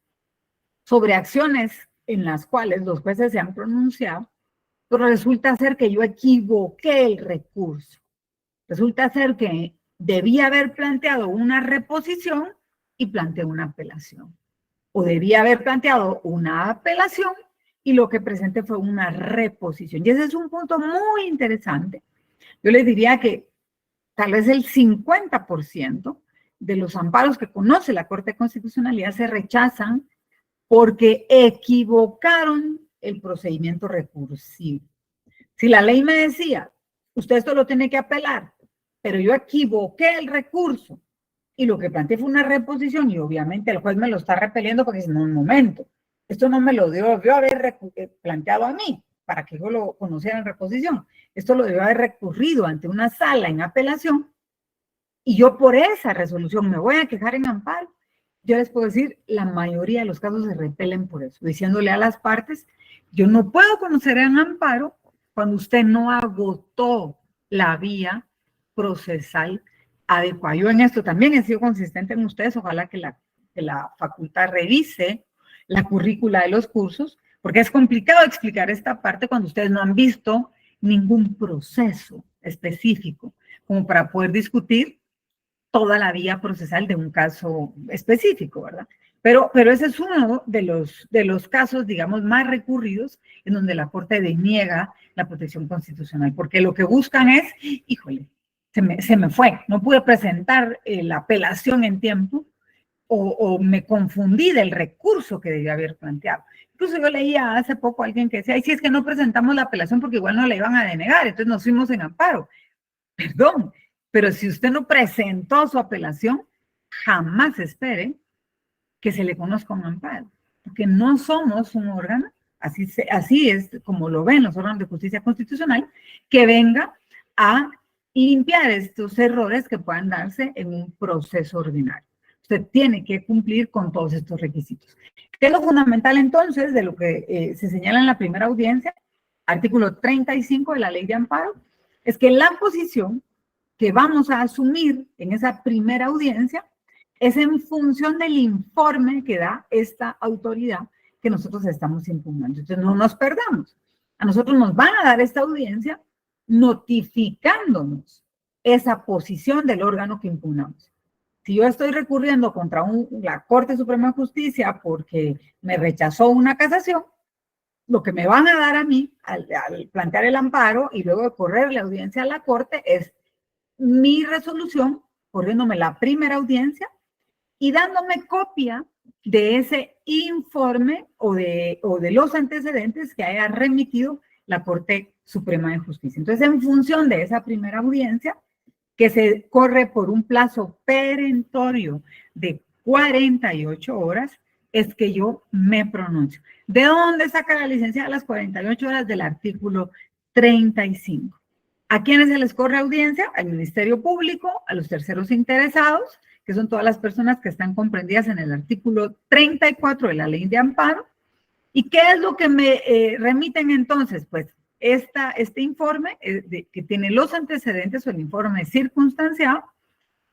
sobre acciones en las cuales los jueces se han pronunciado, pero resulta ser que yo equivoqué el recurso. Resulta ser que debía haber planteado una reposición y planteé una apelación. O debía haber planteado una apelación y lo que presenté fue una reposición. Y ese es un punto muy interesante. Yo les diría que tal vez el 50% de los amparos que conoce la Corte de Constitucionalidad se rechazan porque equivocaron el procedimiento recursivo. Si la ley me decía, usted esto lo tiene que apelar, pero yo equivoqué el recurso y lo que planteé fue una reposición y obviamente el juez me lo está repeliendo porque dice, no, un momento, esto no me lo debió haber planteado a mí para que yo lo conociera en reposición. Esto lo debió haber recurrido ante una sala en apelación y yo por esa resolución me voy a quejar en amparo. Yo les puedo decir, la mayoría de los casos se repelen por eso, diciéndole a las partes, yo no puedo conocer en amparo cuando usted no agotó la vía procesal adecuada. Yo en esto también he sido consistente en ustedes, ojalá que la facultad revise la currícula de los cursos, porque es complicado explicar esta parte cuando ustedes no han visto ningún proceso específico, como para poder discutir toda la vía procesal de un caso específico, ¿verdad? Pero ese es uno de los casos, digamos, más recurridos en donde la Corte deniega la protección constitucional, porque lo que buscan es, híjole, se me fue, no pude presentar la apelación en tiempo o me confundí del recurso que debía haber planteado. Incluso yo leía hace poco a alguien que decía, ay, si es que no presentamos la apelación porque igual no la iban a denegar, entonces nos fuimos en amparo. Perdón, Pero si usted no presentó su apelación, jamás espere que se le conozca un amparo, porque no somos un órgano, así es como lo ven los órganos de justicia constitucional, que venga a limpiar estos errores que puedan darse en un proceso ordinario. Usted tiene que cumplir con todos estos requisitos. ¿Qué es lo fundamental entonces de lo que se señala en la primera audiencia? Artículo 35 de la Ley de Amparo, es que la posición que vamos a asumir en esa primera audiencia es en función del informe que da esta autoridad que nosotros estamos impugnando. Entonces no nos perdamos. A nosotros nos van a dar esta audiencia notificándonos esa posición del órgano que impugnamos. Si yo estoy recurriendo contra la Corte Suprema de Justicia porque me rechazó una casación, lo que me van a dar a mí al plantear el amparo y luego de correr la audiencia a la Corte es mi resolución, corriéndome la primera audiencia y dándome copia de ese informe o de los antecedentes que haya remitido la Corte Suprema de Justicia. Entonces, en función de esa primera audiencia, que se corre por un plazo perentorio de 48 horas, es que yo me pronuncio. ¿De dónde saca la licenciada las 48 horas? Del artículo 35. ¿A quiénes se les corre audiencia? Al Ministerio Público, a los terceros interesados, que son todas las personas que están comprendidas en el artículo 34 de la Ley de Amparo. ¿Y qué es lo que me remiten entonces? Pues este informe que tiene los antecedentes o el informe circunstanciado,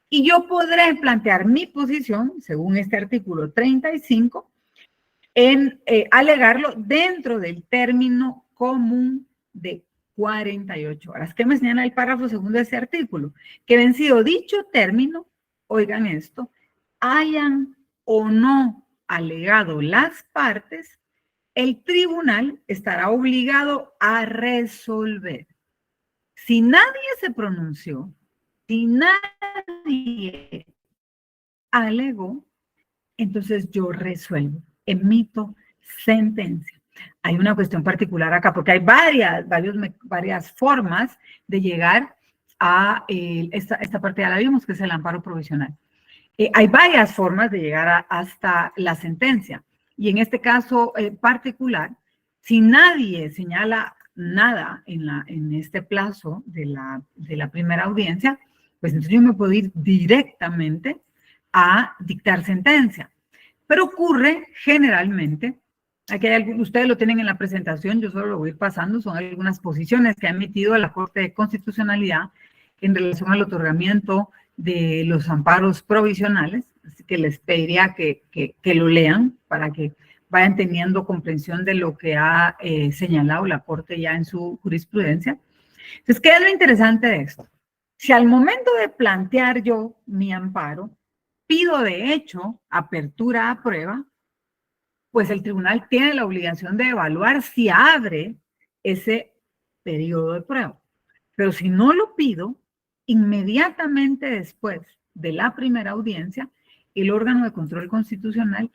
y yo podré plantear mi posición, según este artículo 35, en alegarlo dentro del término común de 48 horas. ¿Qué me señala el párrafo segundo de ese artículo? Que vencido dicho término, oigan esto, hayan o no alegado las partes, el tribunal estará obligado a resolver. Si nadie se pronunció, si nadie alegó, entonces yo resuelvo, emito sentencia. Hay una cuestión particular acá, porque hay varias formas de llegar a esta parte, ya la vimos, que es el amparo provisional. Hay varias formas de llegar hasta la sentencia. Y en este caso particular, si nadie señala nada en este plazo de la primera audiencia, pues entonces yo me puedo ir directamente a dictar sentencia. Pero ocurre generalmente, aquí ustedes lo tienen en la presentación, yo solo lo voy a ir pasando, son algunas posiciones que ha emitido la Corte de Constitucionalidad en relación al otorgamiento de los amparos provisionales, así que les pediría que lo lean para que vayan teniendo comprensión de lo que ha señalado la Corte ya en su jurisprudencia. Entonces, ¿qué es lo interesante de esto? Si al momento de plantear yo mi amparo, pido de hecho apertura a prueba, pues el tribunal tiene la obligación de evaluar si abre ese periodo de prueba. Pero si no lo pido, inmediatamente después de la primera audiencia, el órgano de control constitucional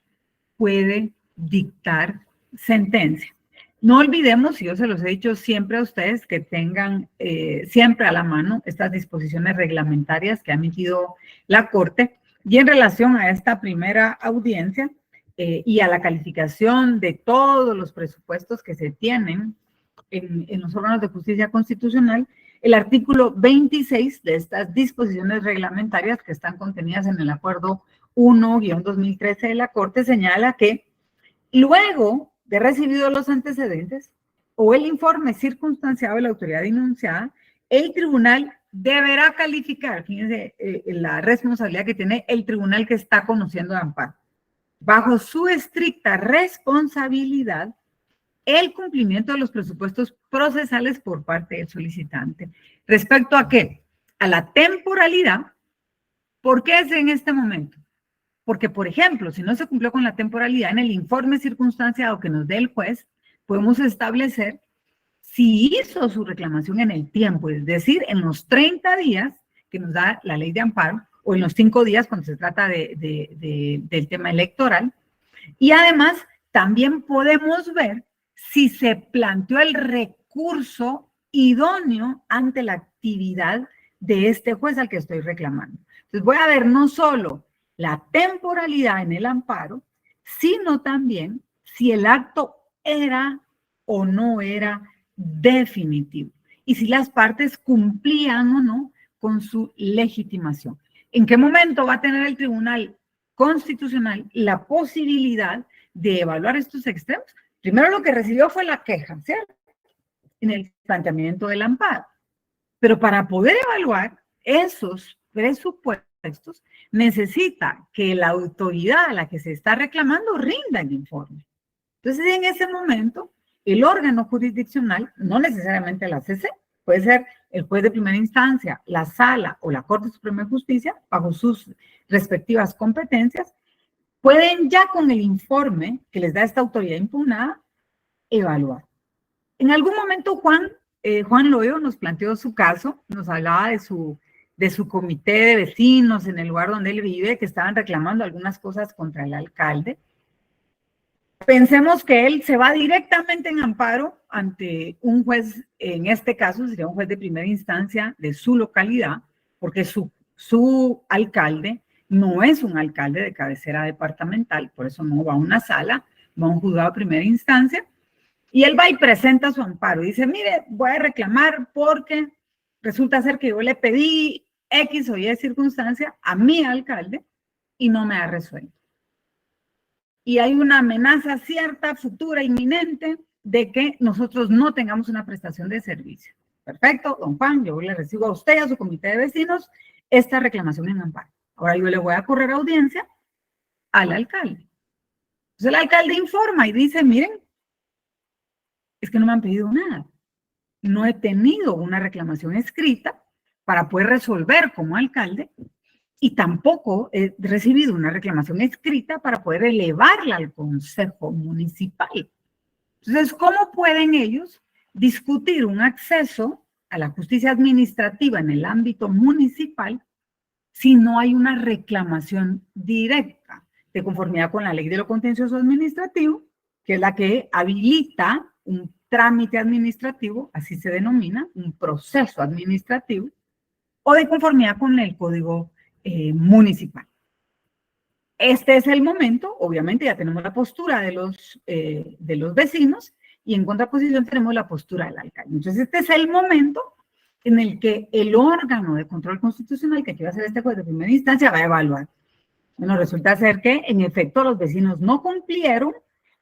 puede dictar sentencia. No olvidemos, y yo se los he dicho siempre a ustedes, que tengan siempre a la mano estas disposiciones reglamentarias que ha emitido la Corte, y en relación a esta primera audiencia y a la calificación de todos los presupuestos que se tienen en los órganos de justicia constitucional, el artículo 26 de estas disposiciones reglamentarias que están contenidas en el acuerdo 1-2013 de la Corte señala que luego de recibido los antecedentes o el informe circunstanciado de la autoridad denunciada, el tribunal deberá calificar, fíjense la responsabilidad que tiene el tribunal que está conociendo de amparo, bajo su estricta responsabilidad, el cumplimiento de los presupuestos procesales por parte del solicitante. ¿Respecto a qué? A la temporalidad. ¿Por qué es en este momento? Porque, por ejemplo, si no se cumplió con la temporalidad, en el informe circunstanciado que nos dé el juez, podemos establecer si hizo su reclamación en el tiempo, es decir, en los 30 días que nos da la ley de amparo, o en los 5 días cuando se trata del tema electoral. Y además, también podemos ver si se planteó el recurso idóneo ante la actividad de este juez al que estoy reclamando. Entonces voy a ver no solo la temporalidad en el amparo, sino también si el acto era o no era definitivo y si las partes cumplían o no con su legitimación. ¿En qué momento va a tener el Tribunal Constitucional la posibilidad de evaluar estos extremos? Primero lo que recibió fue la queja, ¿cierto? En el planteamiento del amparo. Pero para poder evaluar esos presupuestos, necesita que la autoridad a la que se está reclamando rinda el informe. Entonces, en ese momento, el órgano jurisdiccional, no necesariamente la CC, puede ser el juez de primera instancia, la sala o la Corte Suprema de Justicia, bajo sus respectivas competencias, pueden ya con el informe que les da esta autoridad impugnada, evaluar. En algún momento Juan Loyo nos planteó su caso, nos hablaba de su comité de vecinos en el lugar donde él vive, que estaban reclamando algunas cosas contra el alcalde. Pensemos que él se va directamente en amparo ante un juez, en este caso sería un juez de primera instancia de su localidad, porque su alcalde no es un alcalde de cabecera departamental, por eso no va a una sala, va a un juzgado de primera instancia, y él va y presenta su amparo. Dice, mire, voy a reclamar porque resulta ser que yo le pedí X o Y circunstancia a mi alcalde y no me ha resuelto. Y hay una amenaza cierta, futura, inminente, de que nosotros no tengamos una prestación de servicio. Perfecto, don Juan, yo le recibo a usted y a su comité de vecinos esta reclamación en amparo. Ahora yo le voy a correr audiencia al alcalde. Entonces el alcalde informa y dice, miren, es que no me han pedido nada. No he tenido una reclamación escrita para poder resolver como alcalde y tampoco he recibido una reclamación escrita para poder elevarla al Consejo Municipal. Entonces, ¿cómo pueden ellos discutir un acceso a la justicia administrativa en el ámbito municipal si no hay una reclamación directa de conformidad con la ley de lo contencioso administrativo, que es la que habilita un trámite administrativo, así se denomina, un proceso administrativo, o de conformidad con el Código Municipal? Este es el momento, obviamente ya tenemos la postura de los vecinos y en contraposición tenemos la postura del alcalde. Entonces este es el momento en el que el órgano de control constitucional, que aquí va a ser este juez de primera instancia, va a evaluar. Bueno, resulta ser que en efecto los vecinos no cumplieron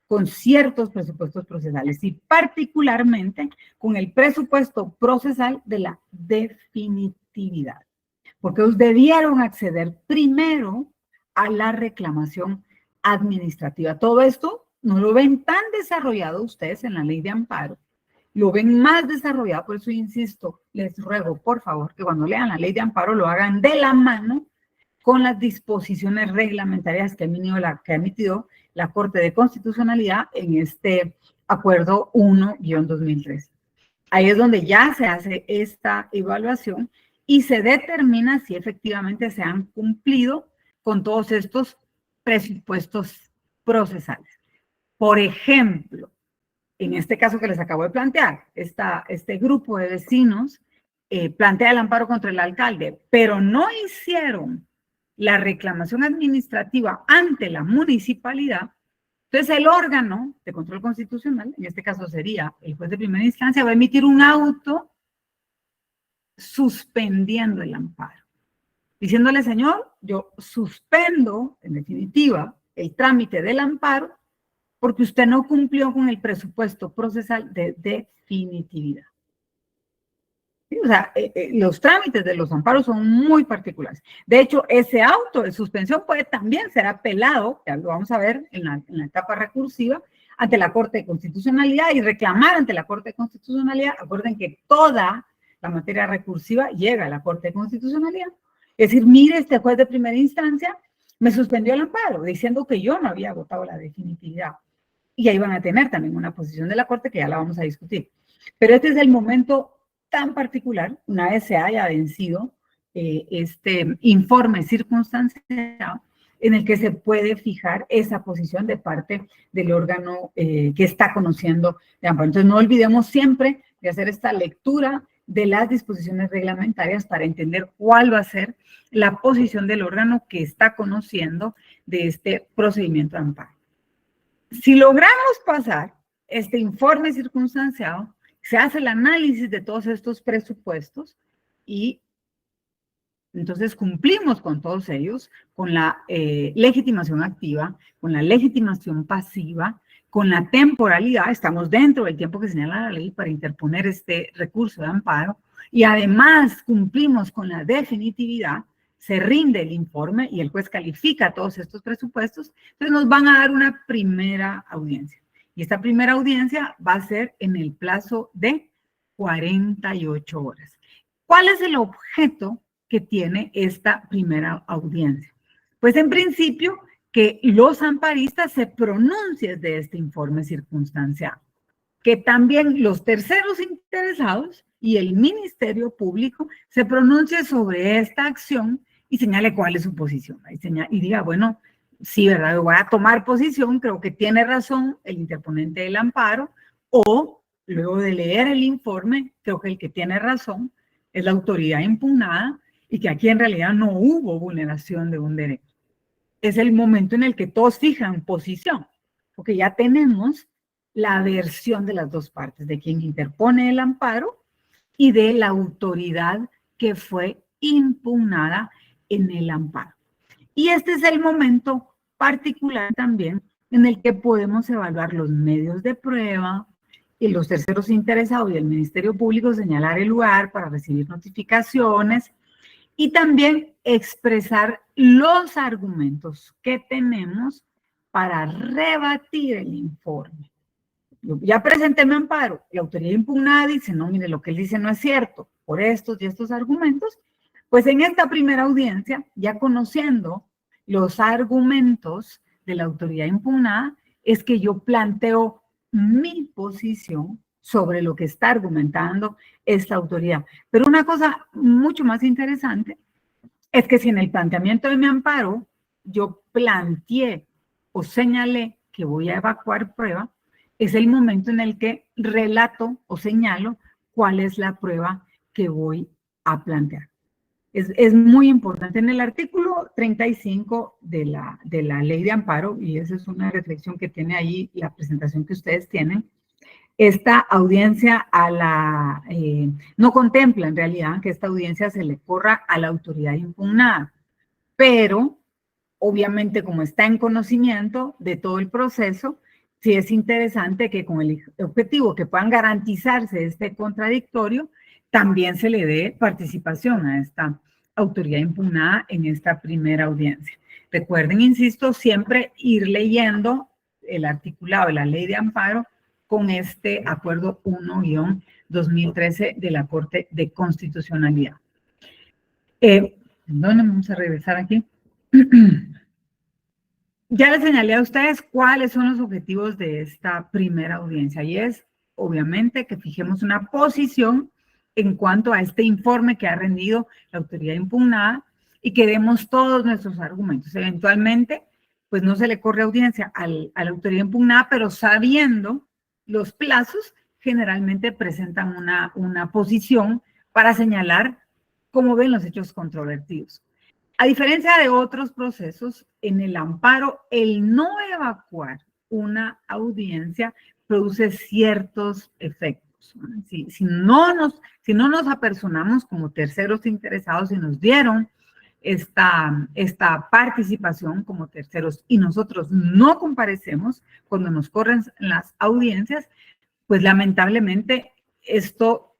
con ciertos presupuestos procesales y particularmente con el presupuesto procesal de la definitividad, porque ellos debieron acceder primero a la reclamación administrativa. Todo esto no lo ven tan desarrollado ustedes en la ley de amparo, lo ven más desarrollado, por eso insisto, les ruego por favor que cuando lean la ley de amparo lo hagan de la mano con las disposiciones reglamentarias que ha emitido la Corte de Constitucionalidad en este acuerdo 1-2013. Ahí es donde ya se hace esta evaluación y se determina si efectivamente se han cumplido con todos estos presupuestos procesales. Por ejemplo, en este caso que les acabo de plantear, este grupo de vecinos plantea el amparo contra el alcalde, pero no hicieron la reclamación administrativa ante la municipalidad. Entonces el órgano de control constitucional, en este caso sería el juez de primera instancia, va a emitir un auto suspendiendo el amparo, diciéndole, señor, yo suspendo en definitiva el trámite del amparo porque usted no cumplió con el presupuesto procesal de definitividad. ¿Sí? O sea, los trámites de los amparos son muy particulares. De hecho, ese auto de suspensión puede también ser apelado, ya lo vamos a ver en la etapa recursiva, ante la Corte de Constitucionalidad y reclamar ante la Corte de Constitucionalidad. Acuerden que toda la materia recursiva llega a la Corte de Constitucionalidad. Es decir, mire, este juez de primera instancia me suspendió el amparo, diciendo que yo no había agotado la definitividad. Y ahí van a tener también una posición de la Corte que ya la vamos a discutir. Pero este es el momento tan particular, una vez se haya vencido este informe circunstancial, en el que se puede fijar esa posición de parte del órgano que está conociendo de amparo. Entonces no olvidemos siempre de hacer esta lectura de las disposiciones reglamentarias para entender cuál va a ser la posición del órgano que está conociendo de este procedimiento de amparo. Si logramos pasar este informe circunstanciado, se hace el análisis de todos estos presupuestos y entonces cumplimos con todos ellos, con la legitimación activa, con la legitimación pasiva, con la temporalidad, estamos dentro del tiempo que señala la ley para interponer este recurso de amparo, y además cumplimos con la definitividad, se rinde el informe y el juez califica todos estos presupuestos, entonces nos van a dar una primera audiencia. Y esta primera audiencia va a ser en el plazo de 48 horas. ¿Cuál es el objeto que tiene esta primera audiencia? Pues en principio, que los amparistas se pronuncien de este informe circunstanciado, que también los terceros interesados y el Ministerio Público se pronuncie sobre esta acción y señale cuál es su posición. Y diga, bueno, sí, ¿verdad? Yo voy a tomar posición, creo que tiene razón el interponente del amparo, o luego de leer el informe, creo que el que tiene razón es la autoridad impugnada y que aquí en realidad no hubo vulneración de un derecho. Es el momento en el que todos fijan posición, porque ya tenemos la versión de las dos partes, de quien interpone el amparo y de la autoridad que fue impugnada en el amparo. Y este es el momento particular también en el que podemos evaluar los medios de prueba y los terceros interesados y el Ministerio Público señalar el lugar para recibir notificaciones y también expresar los argumentos que tenemos para rebatir el informe. Yo ya presenté mi amparo, la autoridad impugnada dice, no, mire, lo que él dice no es cierto, por estos y estos argumentos, pues en esta primera audiencia, ya conociendo los argumentos de la autoridad impugnada, es que yo planteo mi posición sobre lo que está argumentando esta autoridad. Pero una cosa mucho más interesante es que si en el planteamiento de mi amparo yo planteé o señalé que voy a evacuar prueba, es el momento en el que relato o señalo cuál es la prueba que voy a plantear. Es muy importante. En el artículo 35 de la ley de amparo, y esa es una reflexión que tiene ahí la presentación que ustedes tienen, esta audiencia no contempla en realidad que esta audiencia se le corra a la autoridad impugnada, pero obviamente como está en conocimiento de todo el proceso, sí es interesante que con el objetivo que puedan garantizarse este contradictorio, también se le dé participación a esta autoridad impugnada en esta primera audiencia. Recuerden, insisto, siempre ir leyendo el articulado de la ley de amparo con este acuerdo 1-2013 de la Corte de Constitucionalidad. Vamos a regresar aquí. Ya les señalé a ustedes cuáles son los objetivos de esta primera audiencia y es, obviamente, que fijemos una posición en cuanto a este informe que ha rendido la autoridad impugnada y que demos todos nuestros argumentos. Eventualmente, pues no se le corre audiencia a la autoridad impugnada, pero sabiendo los plazos, generalmente presentan una posición para señalar cómo ven los hechos controvertidos. A diferencia de otros procesos, en el amparo, el no evacuar una audiencia produce ciertos efectos. Si no nos apersonamos como terceros interesados y nos dieron esta participación como terceros y nosotros no comparecemos cuando nos corren las audiencias, pues lamentablemente esto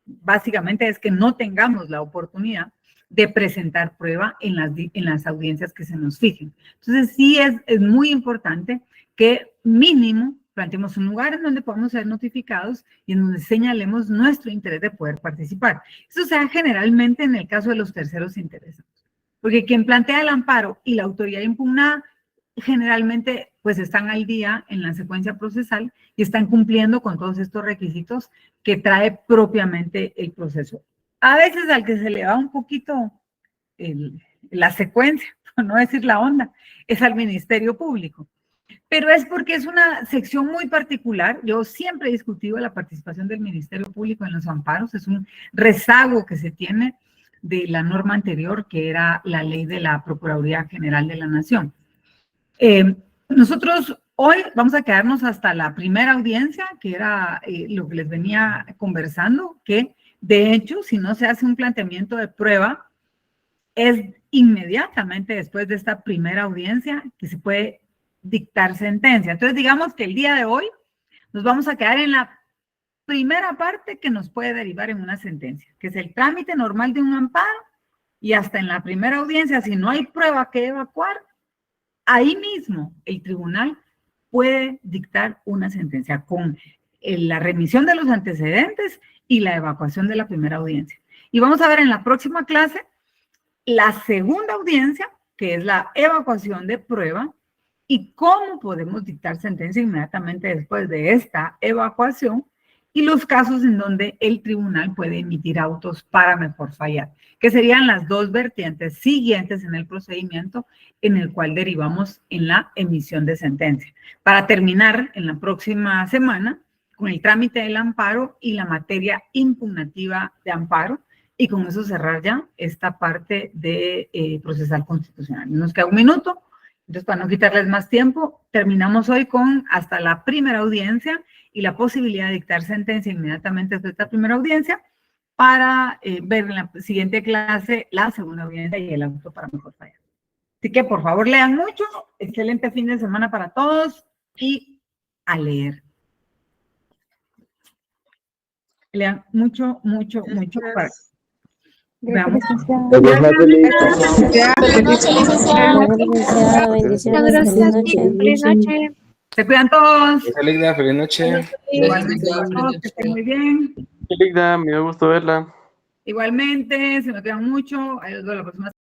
básicamente es que no tengamos la oportunidad de presentar prueba en las audiencias que se nos fijen. Entonces sí es muy importante que mínimo planteemos un lugar en donde podamos ser notificados y en donde señalemos nuestro interés de poder participar. Eso se da generalmente en el caso de los terceros interesados, porque quien plantea el amparo y la autoridad impugnada generalmente pues están al día en la secuencia procesal y están cumpliendo con todos estos requisitos que trae propiamente el proceso. A veces al que se le va un poquito la secuencia, por no decir la onda, es al Ministerio Público. Pero es porque es una sección muy particular. Yo siempre he discutido la participación del Ministerio Público en los amparos. Es un rezago que se tiene de la norma anterior, que era la ley de la Procuraduría General de la Nación. Nosotros hoy vamos a quedarnos hasta la primera audiencia, que era lo que les venía conversando, que de hecho, si no se hace un planteamiento de prueba, es inmediatamente después de esta primera audiencia que se puede dictar sentencia. Entonces, digamos que el día de hoy nos vamos a quedar en la primera parte que nos puede derivar en una sentencia, que es el trámite normal de un amparo, y hasta en la primera audiencia, si no hay prueba que evacuar, ahí mismo el tribunal puede dictar una sentencia con la remisión de los antecedentes y la evacuación de la primera audiencia. Y vamos a ver en la próxima clase la segunda audiencia, que es la evacuación de prueba, y cómo podemos dictar sentencia inmediatamente después de esta evacuación, y los casos en donde el tribunal puede emitir autos para mejor fallar, que serían las dos vertientes siguientes en el procedimiento en el cual derivamos en la emisión de sentencia. Para terminar en la próxima semana con el trámite del amparo y la materia impugnativa de amparo, y con eso cerrar ya esta parte de procesal constitucional. Nos queda un minuto, entonces para no quitarles más tiempo, terminamos hoy con hasta la primera audiencia y la posibilidad de dictar sentencia inmediatamente después de esta primera audiencia para ver en la siguiente clase la segunda audiencia y el auto para mejor fallar. Así que por favor lean mucho, excelente fin de semana para todos y a leer. Lean mucho, mucho, mucho para... Veamos. Buenas noches, licenciada. Feliz noche. Se cuidan todos. Feliz noche. Igualmente todos, que estén muy bien. Ligda, me dio gusto verla. Igualmente, se me cuidan mucho. Ahí los veo la próxima.